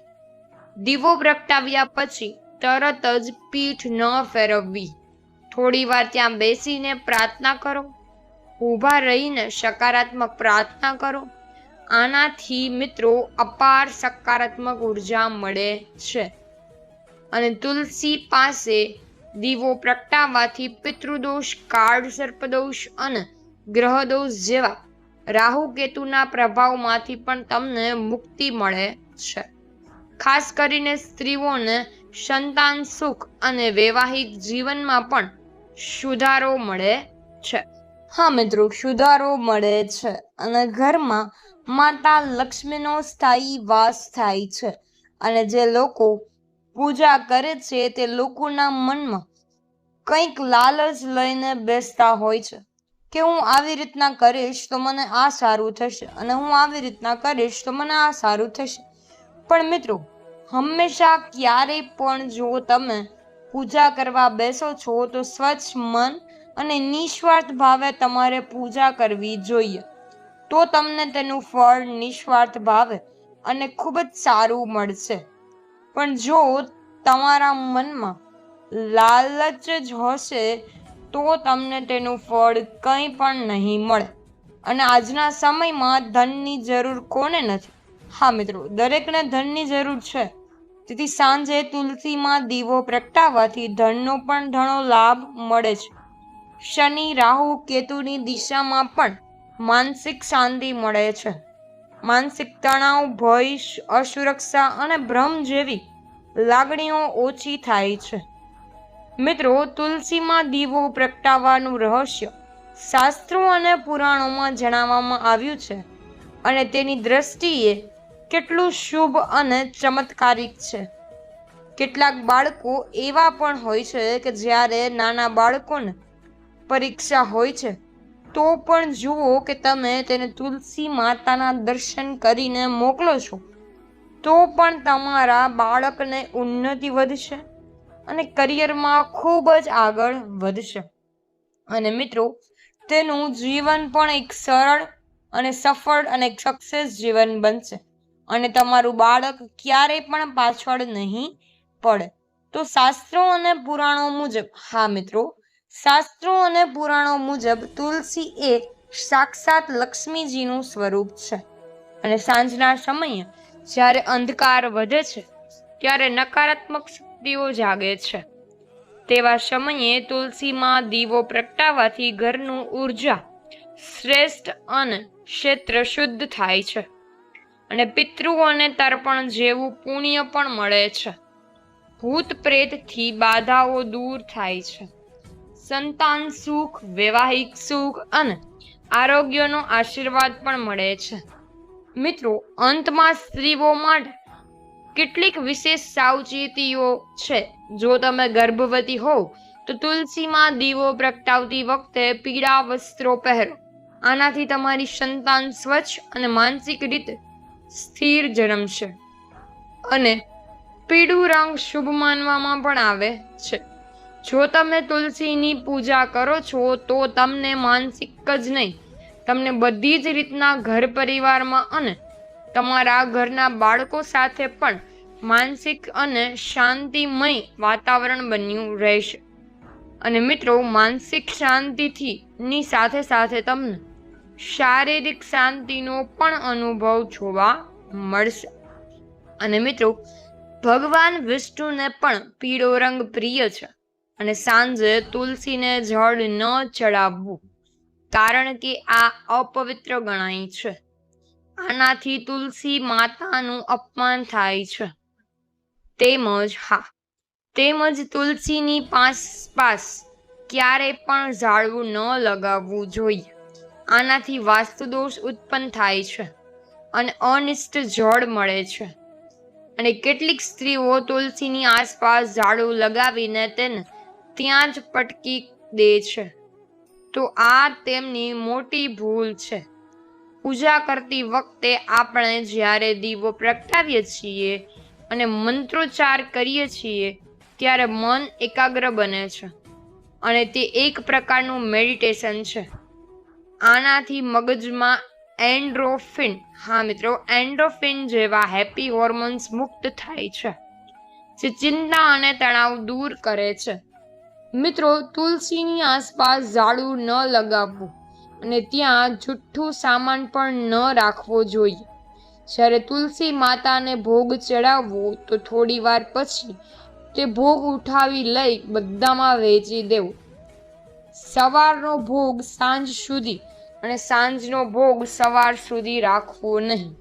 દીવો પ્રગટાવ્યા પછી તરત જ પીઠ ન ફેરવવી. થોડી વાર ત્યાં બેસીને પ્રાર્થના કરો. ઊભા રહીને સકારાત્મક પ્રાર્થના કરો. આનાથી મિત્રો અપાર સકારાત્મક ઉર્જા મળે છે. અને તુલસી પાસે દીવો પ્રગટાવવાથી પિતૃદોષ, કાળ સર્પદોષ અને ગ્રહદોષ જેવા રાહુ કેતુના પ્રભાવમાંથી પણ તમને મુક્તિ મળે છે. ખાસ કરીને સ્ત્રીઓને સંતાન સુખ અને વૈવાહિક જીવનમાં પણ સુધારો મળે છે. મિત્રો, સુધારો મળે છે અને ઘરમાં માતા લક્ષ્મીનો સ્થાયી વાસ થાય છે. અને જે લોકો પૂજા કરે છે તે લોકોના મનમાં કંઈક લાલચ લઈને બેસતા હોય છે કે હું આવી રીતના કરીશ તો મને આ સારું થશે, અને હું આવી રીતના કરીશ તો મને આ સારું થશે. પણ મિત્રો, હંમેશા ક્યારેય પણ જો તમે પૂજા કરવા બેસો છો તો સ્વચ્છ મન અને નિસ્વાર્થ ભાવે તમારે પૂજા કરવી જોઈએ. તો તમને તેનું ફળ નિસ્વાર્થ ભાવે અને ખૂબ જ સારું મળશે. પણ જો તમારા મનમાં લાલચ જ હશે તો તમને તેનું ફળ કંઈ પણ નહીં મળે. અને આજના સમયમાં ધનની જરૂર કોને નથી? મિત્રો, દરેકને ધનની જરૂર છે. તેથી સાંજે તુલસીમાં દીવો પ્રગટાવવાથી ધનનો પણ ઘણો લાભ મળે છે. શનિ, રાહુ, કેતુની દિશામાં પણ માનસિક શાંતિ મળે છે. માનસિક તણાવ, ભય, અસુરક્ષા અને ભ્રમ જેવી લાગણીઓ ઓછી થાય છે. મિત્રો, તુલસીમાં દીવો પ્રગટાવવાનું રહસ્ય શાસ્ત્રો અને પુરાણોમાં જણાવવામાં આવ્યું છે, અને તેની દ્રષ્ટિએ કેટલું શુભ અને ચમત્કારિક છે. કેટલાક બાળકો એવા પણ હોય છે કે જ્યારે નાના બાળકોને પરીક્ષા હોય છે તો પણ જુઓ કે તમે તેને તુલસી માતાના દર્શન કરીને મોકલો છો તો પણ તમારા બાળકને ઉન્નતિ વધશે અને કરિયરમાં ખૂબ જ આગળ વધશે અને મિત્રો તેનું જીવન પણ એક સરળ અને સફળ અને સક્સેસ જીવન બનશે અને તમારું બાળક ક્યારેય પણ પાછળ નહીં પડે. તો શાસ્ત્રો અને પુરાણો મુજબ, હા મિત્રો, શાસ્ત્રો અને પુરાણો મુજબ તુલસી એ સાક્ષાત લક્ષ્મીજીનું સ્વરૂપ છે અને સાંજના સમયે જ્યારે અંધકાર વધે છે ત્યારે નકારાત્મક શક્તિઓ જાગે છે. તેવા સમયે તુલસીમાં દીવો પ્રગટાવવાથી ઘરનું ઉર્જા શ્રેષ્ઠ અને ક્ષેત્ર શુદ્ધ થાય છે અને પિતૃઓને તર્પણ જેવું પુણ્ય પણ મળે છે. ભૂત પ્રેતથી બાધાઓ દૂર થાય છે. સંતાન સુખ, વૈવાહિક સુખ અને આરોગ્યનો આશીર્વાદ પણ મળે છે. મિત્રો, અંતમાં સ્ત્રીઓ માટે કેટલીક વિશેષ સાવચેતીઓ છે. જો તમે ગર્ભવતી હોવ તો તુલસીમાં દીવો પ્રગટાવતી વખતે પીળા વસ્ત્રો પહેરો. આનાથી તમારી સંતાન સ્વચ્છ અને માનસિક રીતે સ્થિર જન્મશે અને પીળું રંગ શુભ માનવામાં પણ આવે છે. જો તમે તુલસીની પૂજા કરો છો તો તમને માનસિક જ નહીં, તમને બધી જ રીતના ઘર પરિવારમાં અને તમારા ઘરના બાળકો સાથે પણ માનસિક અને શાંતિમય વાતાવરણ બન્યું રહેશે. અને મિત્રો, માનસિક શાંતિની સાથે સાથે તમને શારીરિક શાંતિનો પણ અનુભવ જોવા મળશે. અને મિત્રો, ભગવાન વિષ્ણુને પણ પીળો રંગ પ્રિય છે અને સાંજે તુલસીને જળ ન ચડાવવું કારણ કે આ અપવિત્ર ગણાય છે. આનાથી તુલસી માતાનું અપમાન થાય છે. તેમજ તુલસીની આસપાસ ક્યારેય પણ ઝાડવું ન લગાવવું જોઈએ. આનાથી વાસ્તુદોષ ઉત્પન્ન થાય છે અને અનિષ્ટ જળ મળે છે. અને કેટલીક સ્ત્રીઓ તુલસીની આસપાસ ઝાડવું લગાવીને તેને ત્યાં જ પટકી દે છે. તો આ તેમની મોટી ભૂલ છે. પૂજા કરતી વખતે આપણે જ્યારે દીવો પ્રગટાવીએ છીએ અને મંત્રોચ્ચાર કરીએ છીએ ત્યારે મન એકાગ્ર બને છે અને તે એક પ્રકારનું મેડિટેશન છે. આનાથી મગજમાં એન્ડોર્ફિન, હા મિત્રો, એન્ડોર્ફિન જેવા હેપી હોર્મોન્સ મુક્ત થાય છે જે ચિંતા અને તણાવ દૂર કરે છે. મિત્રો, તુલસીની આસપાસ ઝાડવું ન લગાવવું અને ત્યાં જૂઠું સામાન પણ ન રાખવો જોઈએ. જ્યારે તુલસી માતાને ભોગ ચડાવવો તો થોડી વાર પછી તે ભોગ ઉઠાવી લઈ બધામાં વહેંચી દેવો. સવારનો ભોગ સાંજ સુધી અને સાંજનો ભોગ સવાર સુધી રાખવો નહીં.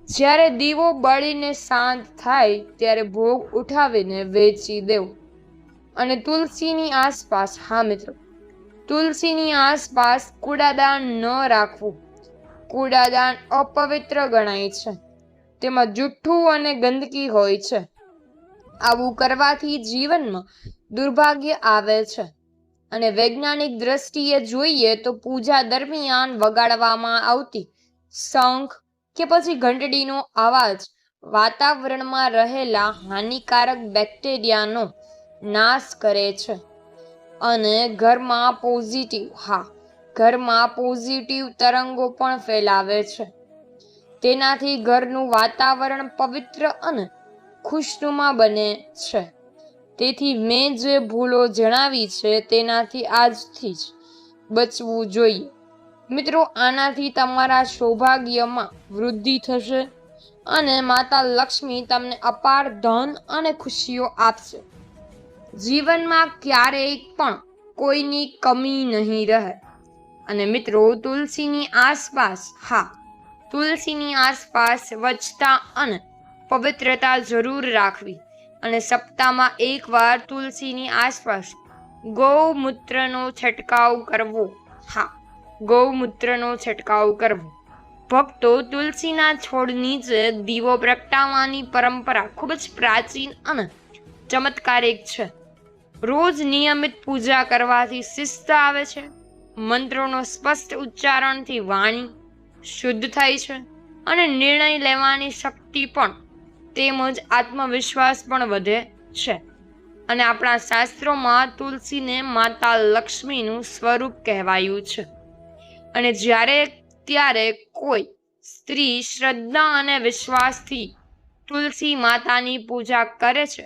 જ્યારે દીવો બળીને શાંત થાય ત્યારે ભોગ ઉઠાવીને વહેંચી દેવો. અને તુલસીની આસપાસ, હા મિત્રો, તુલસીની આસપાસ કૂડાદાન ન રાખવું. કૂડાદાન અપવિત્ર ગણાય છે. તેમાં જૂઠું અને ગંદકી હોય છે. આવું કરવાથી જીવનમાં દુર્ભાગ્ય આવે છે. અને વૈજ્ઞાનિક દ્રષ્ટિએ જોઈએ તો પૂજા દરમિયાન વગાડવામાં આવતી શંખ કે પછી ઘંટડીનો અવાજ વાતાવરણમાં રહેલા હાનિકારક બેક્ટેરિયાનો નાશ કરે છે અને ઘરમાં પોઝિટિવ તરંગો પણ ફેલાવે છે. તેનાથી ઘરનું વાતાવરણ પવિત્ર અને ખુશનુમા બને છે. તેથી મેં જે ભૂલો જણાવી છે તેનાથી આજથી જ બચવું જોઈએ. મિત્રો, આનાથી તમારા સૌભાગ્યમાં વૃદ્ધિ થશે અને માતા લક્ષ્મી તમને અપાર ધન અને ખુશીઓ આપશે. જીવનમાં ક્યારેય પણ કોઈની કમી નહીં રહે. અને મિત્રો, તુલસીની આસપાસ સ્વચ્છતા અને પવિત્રતા જરૂર રાખવી અને સપ્તાહમાં એકવાર તુલસીની આસપાસ ગૌમૂત્રનો છંટકાવ કરવો. ભક્તો, તુલસીના છોડ નીચે દીવો પ્રગટાવવાની પરંપરા ખૂબ જ પ્રાચીન અને ચમત્કારિક છે. રોજ નિયમિત પૂજા કરવાથી શિસ્ત આવે છે, મંત્રોનો સ્પષ્ટ ઉચ્ચારણથી વાણી શુદ્ધ થાય છે અને નિર્ણય લેવાની શક્તિ પણ તેમજ આત્મવિશ્વાસ પણ વધે છે. અને આપણા શાસ્ત્રોમાં તુલસીને માતા લક્ષ્મીનું સ્વરૂપ કહેવાયું છે. અને ત્યારે કોઈ સ્ત્રી શ્રદ્ધા અને વિશ્વાસથી તુલસી માતાની પૂજા કરે છે,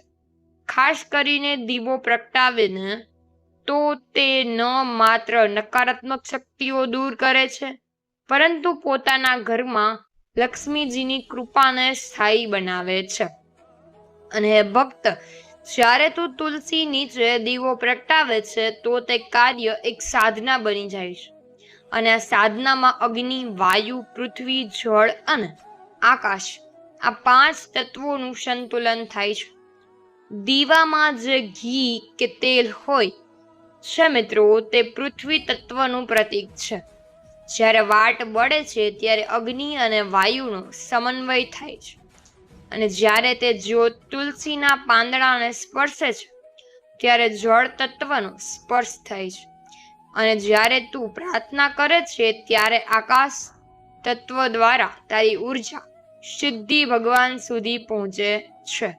ખાસ કરીને દીવો પ્રગટાવીને, તો તે ન માત્ર નકારાત્મક શક્તિઓ દૂર કરે છે, પરંતુ પોતાના ઘરમાં લક્ષ્મીજીની કૃપાને સ્થાયી બનાવે છે. અને ભક્ત, જ્યારે તું તુલસી નીચે દીવો પ્રગટાવે છે, તો તે કાર્ય એક સાધના બની જાય છે. અને આ સાધનામાં અગ્નિ, વાયુ, પૃથ્વી, જળ અને આકાશ, આ 5 તત્વોનું સંતુલન થાય છે. દીવામાં જે ઘી કે તેલ હોય છે મિત્રો, તે પૃથ્વી તત્વનું પ્રતીક છે. જ્યારે વાટ બળે છે ત્યારે અગ્નિ અને વાયુનો સમન્વય થાય છે. અને જ્યારે તે જ્યોત તુલસીના પાંદડાને સ્પર્શે છે ત્યારે જળ તત્વનો સ્પર્શ થાય છે. અને જ્યારે તું પ્રાર્થના કરે છે ત્યારે આકાશ તત્વ દ્વારા તારી ઉર્જા સિદ્ધિ ભગવાન સુધી પહોંચે છે.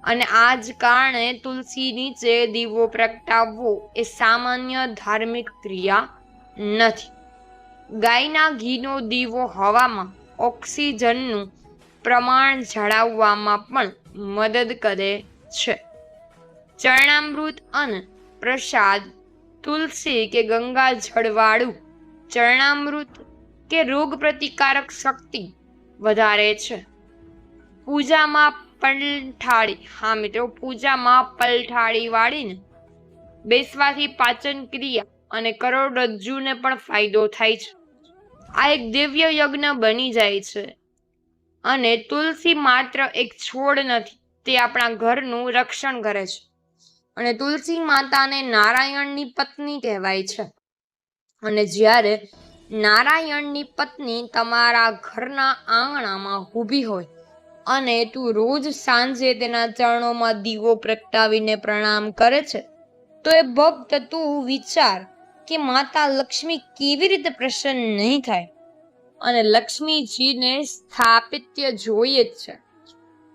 અને આ જ કારણે તુલસી નીચે દીવો પ્રગટાવવો એ સામાન્ય ધાર્મિક ક્રિયા નથી. ગાયના ઘીનો દીવો હવામાં ઓક્સિજનનું પ્રમાણ જાળવવામાં પણ મદદ કરે છે. ચરણામૃત અને પ્રસાદ, તુલસી કે ગંગા જળવાળું ચરણામૃત કે રોગ પ્રતિકારક શક્તિ વધારે છે. પૂજામાં પલઠાળી વાળીને બેસવાથી પાચન ક્રિયા અને કરોડરજ્જુને પણ ફાયદો થાય છે. આ એક દિવ્ય યજ્ઞ બની જાય છે. અને તુલસી માત્ર એક છોડ નથી, તે આપણા ઘરનું રક્ષણ કરે છે. અને તુલસી માતાને નારાયણની પત્ની કહેવાય છે. અને જ્યારે નારાયણની પત્ની તમારા ઘરના આંગણામાં ઊભી હોય અને તું રોજ સાંજે તેના ચરણોમાં દીવો પ્રગટાવીને પ્રણામ કરે છે, તો એ ભક્ત, તું વિચાર કે માતા લક્ષ્મી કેવી રીતે પ્રસન્ન નહીં થાય. અને લક્ષ્મીજીને સ્થાપિત્ય જોઈએ જ છે,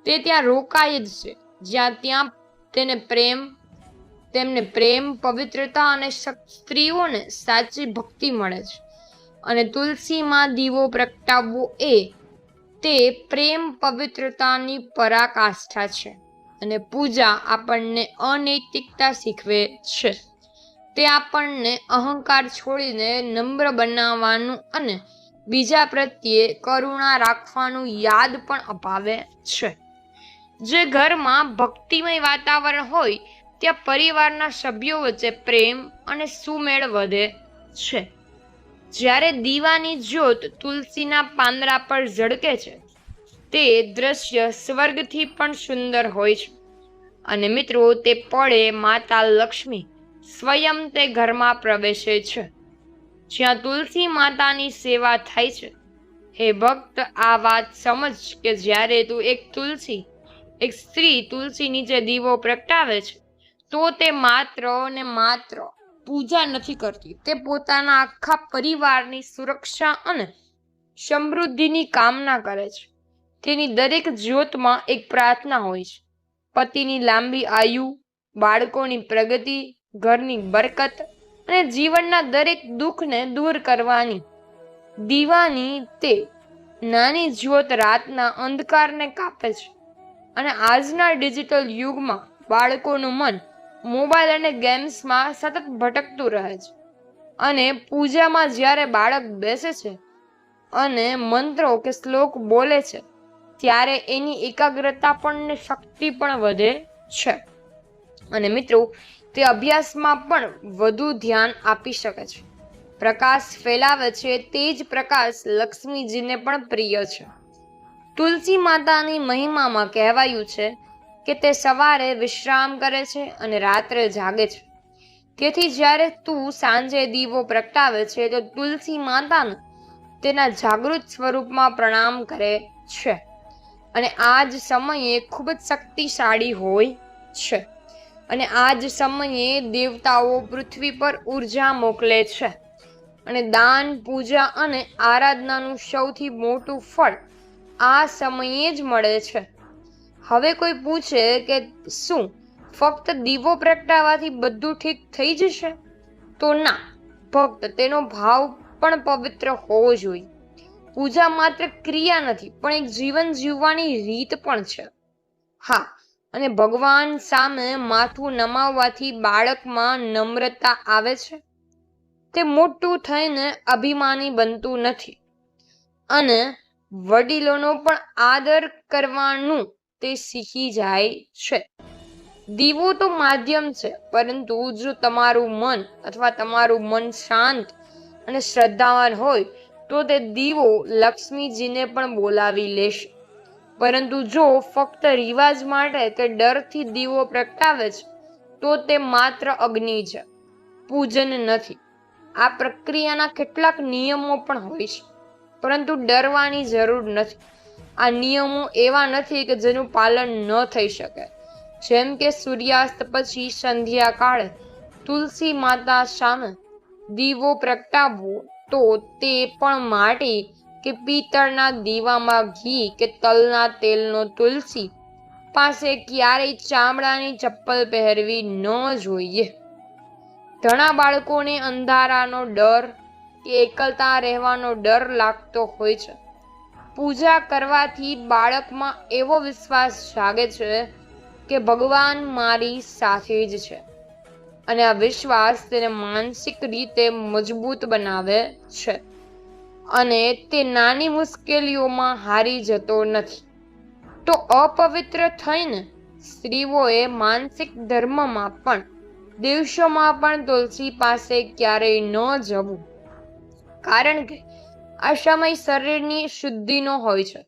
તે ત્યાં રોકાય જ છે, જ્યાં તેમને પ્રેમ, પવિત્રતા અને સ્ત્રીઓને સાચી ભક્તિ મળે છે. અને તુલસીમાં દીવો પ્રગટાવવો તે પ્રેમ, પવિત્રતાની પરાકાષ્ઠા છે. અને પૂજા આપણને અનૈતિકતા શીખવે છે. તે આપણને અહંકાર છોડીને નમ્ર બનાવવાનું અને બીજા પ્રત્યે કરુણા રાખવાનું યાદ પણ અપાવે છે. જે ઘરમાં ભક્તિમય વાતાવરણ હોય ત્યાં પરિવારના સભ્યો વચ્ચે પ્રેમ અને સુમેળ વધે છે. જ્યારે દીવાની જ્યોત તુલસીના પાંદડા પર ઝળકે છે, તે દ્રશ્ય સ્વર્ગથી પણ સુંદર હોય છે. અને મિત્રો, તે પળે માતા લક્ષ્મી સ્વયં તે ઘરમાં પ્રવેશે છે, જ્યાં તુલસી માતાની સેવા થાય છે. હે ભક્ત, આ વાત સમજ કે જ્યારે તું એક સ્ત્રી તુલસી નીચે દીવો પ્રગટાવે છે, તો તે માત્ર પૂજા નથી કરતી, તે પોતાના આખા પરિવારની સુરક્ષા અને સમૃદ્ધિની કામના કરે છે. તેની દરેક જ્યોતમાં એક પ્રાર્થના હોય છે: પતિની લાંબી આયુ, બાળકોની પ્રગતિ, ઘરની બરકત અને જીવનના દરેક દુઃખને દૂર કરવાની. દીવાની તે નાની જ્યોત રાતના અંધકારને કાપે છે. અને આજના ડિજિટલ યુગમાં બાળકોનું મન મોબાઈલ અને ગેમ્સમાં સતત ભટકતું રહે છે. અને પૂજામાં જ્યારે બાળક બેસે છે અને મંત્રો કે શ્લોક બોલે છે, ત્યારે એની એકાગ્રતા પણ શક્તિ પણ વધે છે. અને મિત્રો, તે અભ્યાસમાં પણ વધુ ધ્યાન આપી શકે છે. પ્રકાશ ફેલાવે છે, તે જ પ્રકાશ લક્ષ્મીજીને પણ પ્રિય છે. તુલસી માતાની મહિમામાં કહેવાયું છે કે તે સવારે વિશ્રામ કરે છે અને રાત્રે જાગે છે. તેથી જ્યારે તું સાંજે દીવો પ્રગટાવે છે, તો તુલસી માતાને તેના જાગૃત સ્વરૂપમાં પ્રણામ કરે છે. અને આ જ સમયે ખૂબ જ શક્તિશાળી હોય છે અને આ જ સમયે દેવતાઓ પૃથ્વી પર ઉર્જા મોકલે છે અને દાન, પૂજા અને આરાધનાનું સૌથી મોટું ફળ આ સમયે જ મળે છે. હવે કોઈ પૂછે કે શું ફક્ત દીવો પ્રગટાવવાથી બધું ઠીક થઈ જશે? તો ના, ભક્ત તેનો ભાવ પણ પવિત્ર હોવો જોઈએ. પૂજા માત્ર ક્રિયા નથી, પણ એક જીવન જીવવાની રીત પણ છે. હા, અને ભગવાન સામે માથું નમાવવાથી બાળકમાં નમ્રતા આવે છે. તે મોટું થઈને અભિમાની બનતું નથી અને વડીલોનો પણ આદર કરવાનું તે શીખી જાય છે. દીવો તો માધ્યમ છે, પરંતુ જો તમારું મન અથવા તમારું મન શાંત અને શ્રદ્ધાવાન હોય તો તે દીવો લક્ષ્મીજીને પણ બોલાવી લેશે. પરંતુ જો ફક્ત રિવાજ માટે કે ડરથી દીવો પ્રગટાવે છે તો તે માત્ર અગ્નિ છે, પૂજન નથી. આ પ્રક્રિયાના કેટલાક નિયમો પણ હોય છે, પરંતુ ડરવાની જરૂર નથી. આ નિયમો એવા નથી કે જેનું પાલન ન થઈ શકે. જેમ કે સૂર્યાસ્ત પછી સંધ્યા કાળે તુલસી માતા સામે દીવો પ્રગટાવવો, તો તે પણ માટી કે પિત્તળના દીવામાં ઘી કે તલના તેલનો તુલસી પાસે ક્યારેય ચામડાની ચપ્પલ પહેરવી ન જોઈએ. ઘણા બાળકોને અંધારાનો ડર કે એકલતા રહેવાનો ડર લાગતો હોય છે. પૂજા કરવાથી બાળકમાં એવો વિશ્વાસ જાગે છે કે ભગવાન મારી સાથે જ છે અને આ વિશ્વાસ તેને માનસિક રીતે મજબૂત બનાવે છે અને તે નાની મુશ્કેલીઓમાં હારી જતો નથી. તો અપવિત્ર થઈને સ્ત્રીઓએ માનસિક ધર્મમાં પણ દિવસોમાં પણ તુલસી પાસે ક્યારેય ન જવું, કારણ કે આ સમય શરીરની શુદ્ધિનો હોય છે,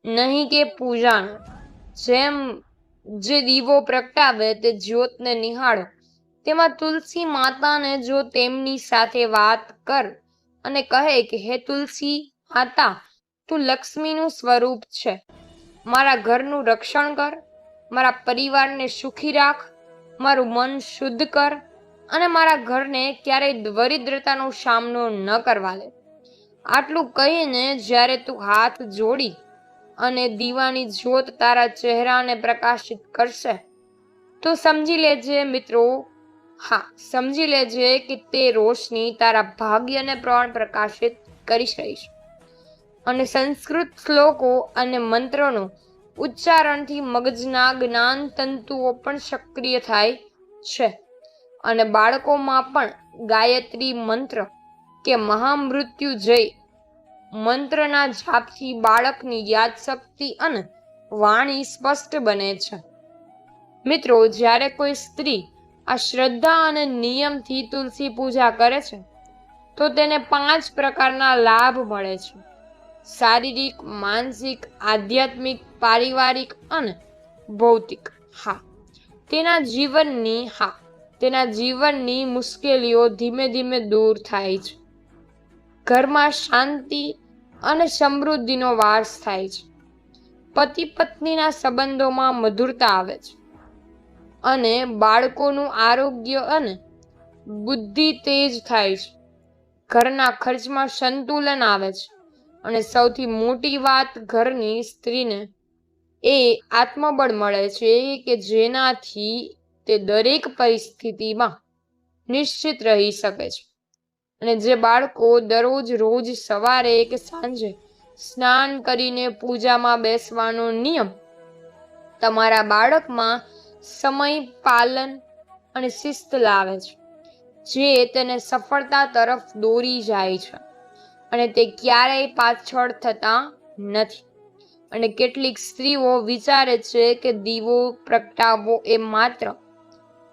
નહીં કે પૂજાનો. જેમ જે દીવો પ્રગટાવે તે જ્યોતને નિહાળો. તેમાં તુલસી માતાને જો તેમની સાથે વાત કર અને કહે કે હે તુલસી માતા, તું લક્ષ્મીનું સ્વરૂપ છે. મારા ઘરનું રક્ષણ કર, મારા પરિવારને સુખી રાખ, મારું મન શુદ્ધ કર અને મારા ઘરને ક્યારેય દરિદ્રતાનો સામનો ન કરવા દે. આટલું કહીને જ્યારે તું હાથ જોડી અને દીવાની જ્યોત તારા ચહેરાને પ્રકાશિત કરશે તો સમજી લેજે મિત્રો, સમજી લેજે કે તે રોશની તારા ભાગ્યને પણ પ્રકાશિત કરી રહી છે. અને સંસ્કૃત શ્લોકો અને મંત્રોનો ઉચ્ચારણથી મગજના જ્ઞાન તંતુઓ પણ સક્રિય થાય છે અને બાળકોમાં પણ ગાયત્રી મંત્ર કે મહામૃત્યુજય મંત્રના જાપથી બાળકની યાદશક્તિ અને વાણી સ્પષ્ટ બને છે. મિત્રો, જ્યારે કોઈ સ્ત્રી આ શ્રદ્ધા અને નિયમથી તુલસી પૂજા કરે છે તો તેને 5 પ્રકારના લાભ મળે છે: શારીરિક, માનસિક, આધ્યાત્મિક, પારિવારિક અને ભૌતિક. તેના જીવનની મુશ્કેલીઓ ધીમે ધીમે દૂર થાય છે. ઘરમાં શાંતિ અને સમૃદ્ધિનો વાસ થાય છે. પતિ પત્નીના સંબંધોમાં મધુરતા આવે છે અને બાળકોનું આરોગ્ય અને બુદ્ધિ તેજ થાય છે. ઘરના ખર્ચમાં સંતુલન આવે છે અને સૌથી મોટી વાત, ઘરની સ્ત્રીને એ આત્મબળ મળે છે કે જેનાથી તે દરેક પરિસ્થિતિમાં નિશ્ચિત રહી શકે છે. અને જે બાળકો રોજ સવારે કે સાંજે સ્નાન કરીને પૂજામાં બેસવાનો નિયમ તમારા બાળકમાં સમય પાલન અને શિસ્ત લાવે છે, જે તેને સફળતા તરફ દોરી જાય છે અને તે ક્યારેય પાછળ થતા નથી. અને કેટલીક સ્ત્રીઓ વિચારે છે કે દીવો પ્રગટાવવો એ માત્ર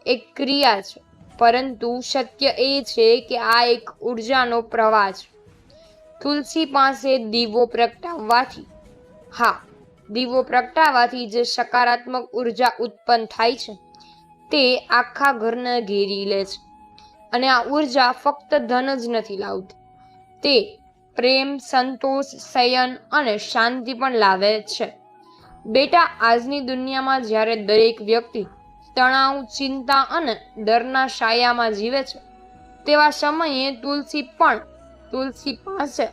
એક ક્રિયા છે, પરંતુ સત્ય એ છે કે આ એક ઉર્જાનો પ્રવાહ છે. તુલસી પાસે દીવો પ્રગટાવવાથી જે સકારાત્મક ઉર્જા ઉત્પન્ન થાય છે તે આખા ઘરને ઘેરી લે છે અને આ ઉર્જા ફક્ત ધન જ નથી લાવતી, તે પ્રેમ, સંતોષ, સંયમ અને શાંતિ પણ લાવે છે. બેટા, આજની દુનિયામાં જ્યારે દરેક વ્યક્તિ તણાવ, ચિંતા અને ડરના છાયામાં જીવે છે, તેવા સમયે તુલસી પાસે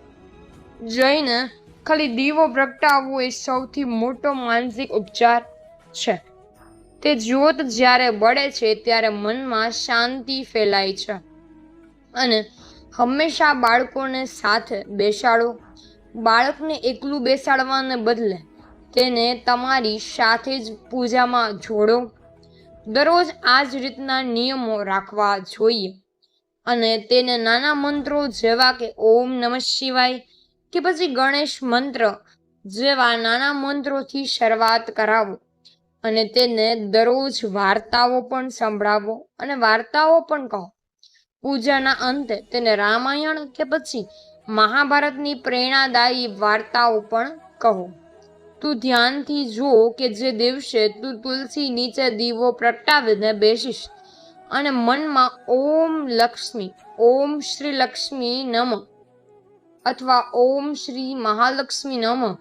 જઈને ખાલી દીવો પ્રગટાવવો એ સૌથી મોટો માનસિક ઉપચાર છે. તે જ્યોત જ્યારે બળે છે ત્યારે મનમાં શાંતિ ફેલાય છે. અને હંમેશા બાળકોને સાથે બેસાડો. બાળકને એકલું બેસાડવાને બદલે તેને તમારી સાથે જ પૂજામાં જોડો. દરરોજ આ જ રીતના નિયમો રાખવા જોઈએ અને તેને નાના મંત્રો જેવા કે ઓમ નમઃ શિવાય કે પછી ગણેશ મંત્ર જેવા નાના મંત્રોથી શરૂઆત કરાવો. અને તેને દરરોજ વાર્તાઓ પણ સંભળાવો અને વાર્તાઓ પણ કહો. પૂજાના અંતે તેને રામાયણ કે પછી મહાભારતની પ્રેરણાદાયી વાર્તાઓ પણ કહો. તું ધ્યાનથી જો કે જે દિવસે તું તુલસી નીચે દીવો પ્રગટાવીને બેસીશ અને મનમાં ઓમ શ્રી લક્ષ્મી નમઃ અથવા ઓમ શ્રી મહાલક્ષ્મી નમઃ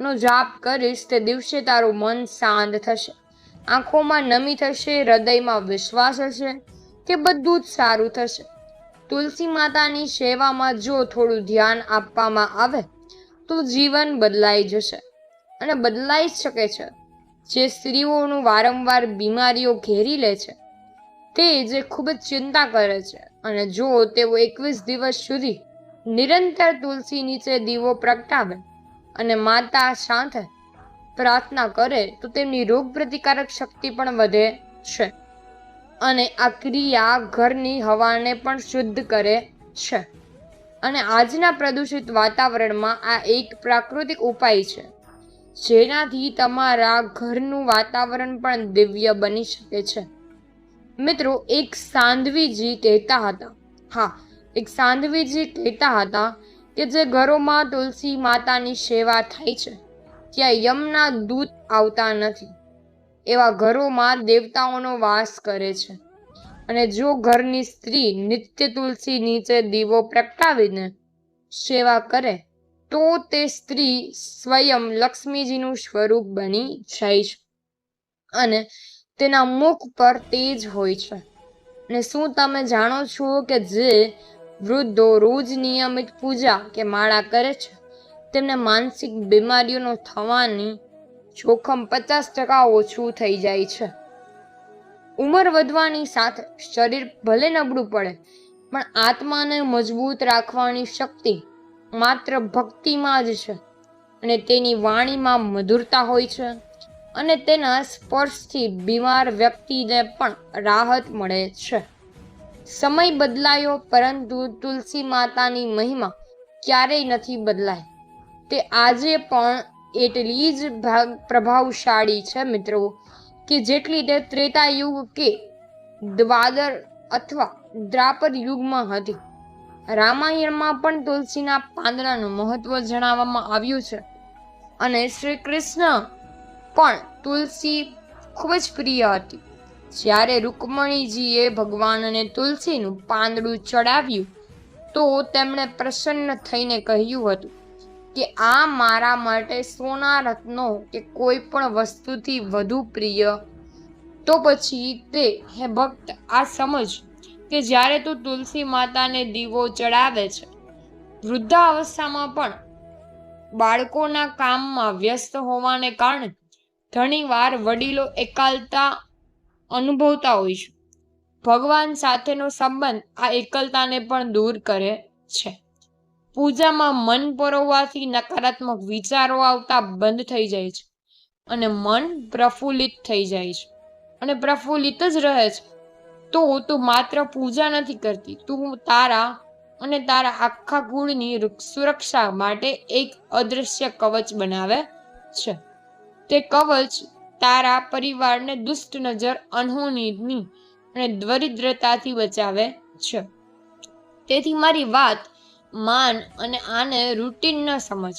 નો જાપ કરીશ, તે દિવસે તારું મન શાંત થશે, આંખોમાં નમી થશે, હૃદયમાં વિશ્વાસ હશે કે બધું જ સારું થશે. તુલસી માતાની સેવામાં જો થોડું ધ્યાન આપવામાં આવે તો જીવન બદલાઈ જશે અને બદલાઈ શકે છે. જે સ્ત્રીઓનું વારંવાર બીમારીઓ ઘેરી લે છે, તે જે ખૂબ જ ચિંતા કરે છે અને જો તેઓ 21 દિવસ સુધી નિરંતર તુલસી નીચે દીવો પ્રગટાવે અને માતા સાથે પ્રાર્થના કરે તો તેમની રોગ પ્રતિકારક શક્તિ પણ વધે છે. અને આ ક્રિયા ઘરની હવાને પણ શુદ્ધ કરે છે. અને આજના પ્રદૂષિત વાતાવરણમાં આ એક પ્રાકૃતિક ઉપાય છે જેનાથી તમારા ઘરનું વાતાવરણ પણ દિવ્ય બની શકે છે. મિત્રો, એક સાંધવીજી કહેતા હતા કે જે ઘરોમાં તુલસી માતાની સેવા થાય છે ત્યાં યમના દૂત આવતા નથી. એવા ઘરોમાં દેવતાઓનો વાસ કરે છે. અને જો ઘરની સ્ત્રી નિત્ય તુલસી નીચે દીવો પ્રગટાવીને સેવા કરે તો તે સ્ત્રી સ્વયં લક્ષ્મીજીનું સ્વરૂપ બની જાય છે અને તેના મુખ પર તેજ હોય છે. અને શું તમે જાણો છો કે જે વૃદ્ધો રોજ નિયમિત પૂજા કે માળા કરે છે તેમને માનસિક બીમારીઓનો થવાની જોખમ 50% ઓછું થઈ જાય છે. ઉંમર વધવાની સાથે શરીર ભલે નબળું પડે પણ આત્માને મજબૂત રાખવાની શક્તિ માત્ર ભક્તિમાં જ છે. અને તેની વાણીમાં મધુરતા હોય છે અને તેના સ્પર્શથી બીમાર વ્યક્તિને પણ રાહત મળે છે. સમય બદલાયો પરંતુ તુલસી માતાની મહિમા ક્યારેય નથી બદલાય. તે આજે પણ એટલી જ પ્રભાવશાળી છે મિત્રો કે જેટલી તે ત્રેતા યુગ કે દ્વાપર અથવા દ્વાપર યુગમાં હતી. રામાયણમાં પણ તુલસીના પાંદડાનું મહત્વ જણાવવામાં આવ્યું છે અને શ્રી કૃષ્ણ પણ તુલસી ખૂબ જ પ્રિય હતી. જ્યારે રૂકમણીજીએ ભગવાનને તુલસીનું પાંદડું ચડાવ્યું તો તેમણે પ્રસન્ન થઈને કહ્યું હતું કે આ મારા માટે સોના રત્નો કે કોઈ પણ વસ્તુથી વધુ પ્રિય. તો પછી તે હે ભક્ત આ સમજ કે જ્યારે તું તુલસી માતાને દીવો ચડાવે છે, વૃદ્ધાવસ્થામાં પણ બાળકોના કામમાં વ્યસ્ત હોવાને કારણે ઘણીવાર વડીલો એકલતા અનુભવતા હોય છે. ભગવાન સાથેનો સંબંધ આ એકલતાને પણ દૂર કરે છે. પૂજામાં મન પરોવવાથી નકારાત્મક વિચારો આવતા બંધ થઈ જાય છે અને મન પ્રફુલ્લિત થઈ જાય છે અને પ્રફુલ્લિત જ રહે છે. તો તું માત્ર પૂજા નથી કરતી, તું તારા અને તારા આખા કુળની સુરક્ષા માટે એક અદૃશ્ય કવચ બનાવે છે. તે કવચ તારા પરિવારને દુષ્ટ નજર, અનહોની અને દરિદ્રતાથી બચાવે છે. તેથી મારી વાત માન અને આને રૂટીન ન સમજ.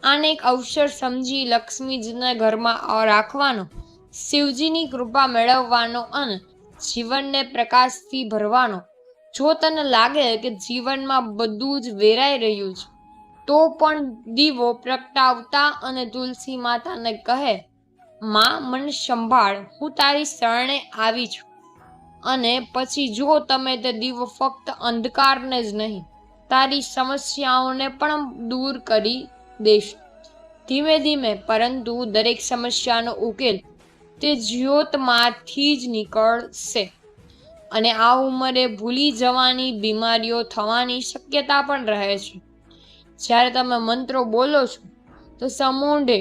આને એક અવસર સમજી લક્ષ્મીજીને ઘરમાં રાખવાનો, શિવજીની કૃપા મેળવવાનો અને જીવનને પ્રકાશથી ભરવાનો. જો તને લાગે કે જીવનમાં બધું જ વેરાઈ રહ્યું છે તો પણ દીવો પ્રગટાવતા અને તુલસી માતાને કહે માં મને સંભાળ, હું તારી શરણે આવી છું. અને પછી જો તમે તે દીવો ફક્ત અંધકારને જ નહીં, તારી સમસ્યાઓને પણ દૂર કરી દેશો. ધીમે ધીમે પરંતુ દરેક સમસ્યાનો ઉકેલ તે જ્યોતમાંથી જ નીકળશે. અને આ ઉંમરે ભૂલી જવાની બીમારીઓ થવાની શક્યતા પણ રહે છે. જ્યારે તમે મંત્રો બોલો છો તો સમૂઢે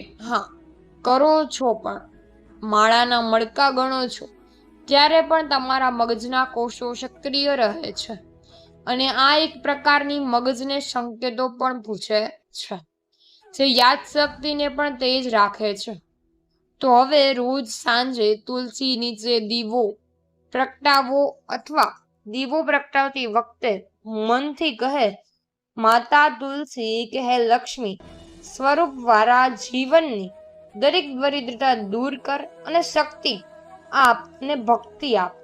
કરો છો, પણ માળાના મણકા ગણો છો ત્યારે પણ તમારા મગજના કોષો સક્રિય રહે છે. અને આ એક પ્રકારની મગજને સંકેતો પણ પૂછે છે, જે યાદશક્તિને પણ તેજ રાખે છે. તો હવે રોજ સાંજે તુલસી નીચે દીવો પ્રગટાવો, અથવા દીવો પ્રગટાવતી વખતે મનથી કહે, માતા તુલસી કહે લક્ષ્મી સ્વરૂપ વાળા જીવનની દરેક દરિદ્રતા દૂર કર અને શક્તિ આપ અને ભક્તિ આપ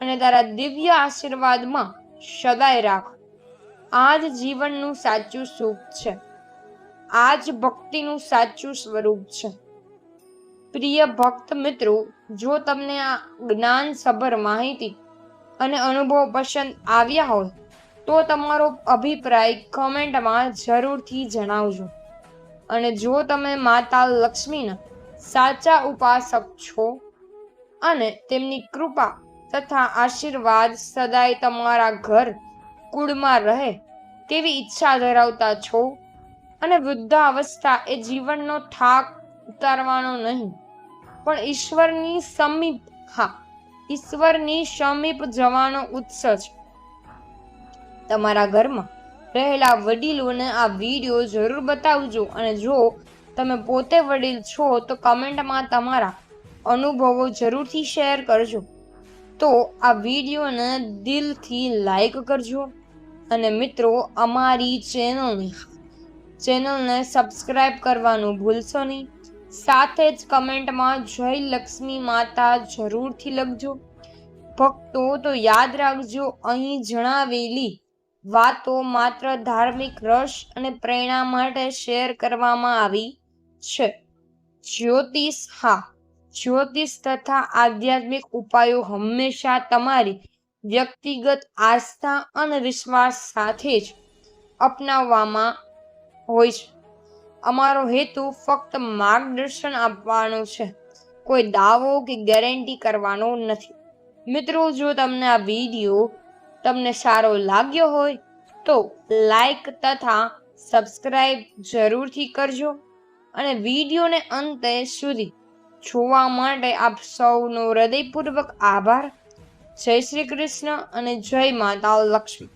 અને તારા દિવ્ય આશીર્વાદમાં સદાય રાખ. આ જ જીવનનું સાચું સુખ છે. આ જ ભક્તિનું સાચું સ્વરૂપ છે. પ્રિય ભક્ત મિત્રો, જો તમને આ જ્ઞાનસભર માહિતી અને અનુભવ પસંદ આવ્યા હોય તો તમારો અભિપ્રાય કમેન્ટમાં જરૂરથી જણાવજો. અને જો તમે માતા લક્ષ્મીના સાચા ઉપાસક છો અને તેમની કૃપા તથા આશીર્વાદ સદાય તમારા ઘર કુળમાં રહે તેવી ઈચ્છા ધરાવતા છો, અને વૃદ્ધાવસ્થા એ જીવનનો થાક ઉતારવાનો નહીં, પણ ઈશ્વરની સમીપ જવાનો ઉત્સવ છે. તમારા ઘરમાં રહેલા વડીલોને આ વિડીયો જરૂર બતાવજો. અને જો તમે પોતે વડીલ છો તો કમેન્ટમાં તમારા અનુભવો જરૂરથી શેર કરજો. તો આ વિડીયોને દિલથી લાઈક કરજો. અને મિત્રો, અમારી ચેનલને સબસ્ક્રાઇબ કરવાનું ભૂલશો નહીં. સાથે જ કમેન્ટમાં જય લક્ષ્મી માતા જરૂરથી લખજો. ભક્તો, તો યાદ રાખજો, અહીં જણાવેલી વાતો માત્ર ધાર્મિક રસ અને પ્રેરણા માટે શેર કરવામાં આવી છે. જ્યોતિષ તથા આધ્યાત્મિક ઉપાયો હંમેશા તમારી વ્યક્તિગત આસ્થા અને વિશ્વાસ સાથે જ અપનાવવામાં હોય છે. અમારો હેતુ ફક્ત માર્ગદર્શન આપવાનો છે, કોઈ દાવો કે ગેરંટી કરવાનો નથી. મિત્રો, જો તમને આ વિડીયો સારો લાગ્યો હોય તો લાઈક તથા સબસ્ક્રાઇબ જરૂરથી કરજો. અને વિડીયોને અંતે સુધી જોવા માટે આપ સૌનો હૃદયપૂર્વક આભાર. જય શ્રી કૃષ્ણ અને જય માતા લક્ષ્મી.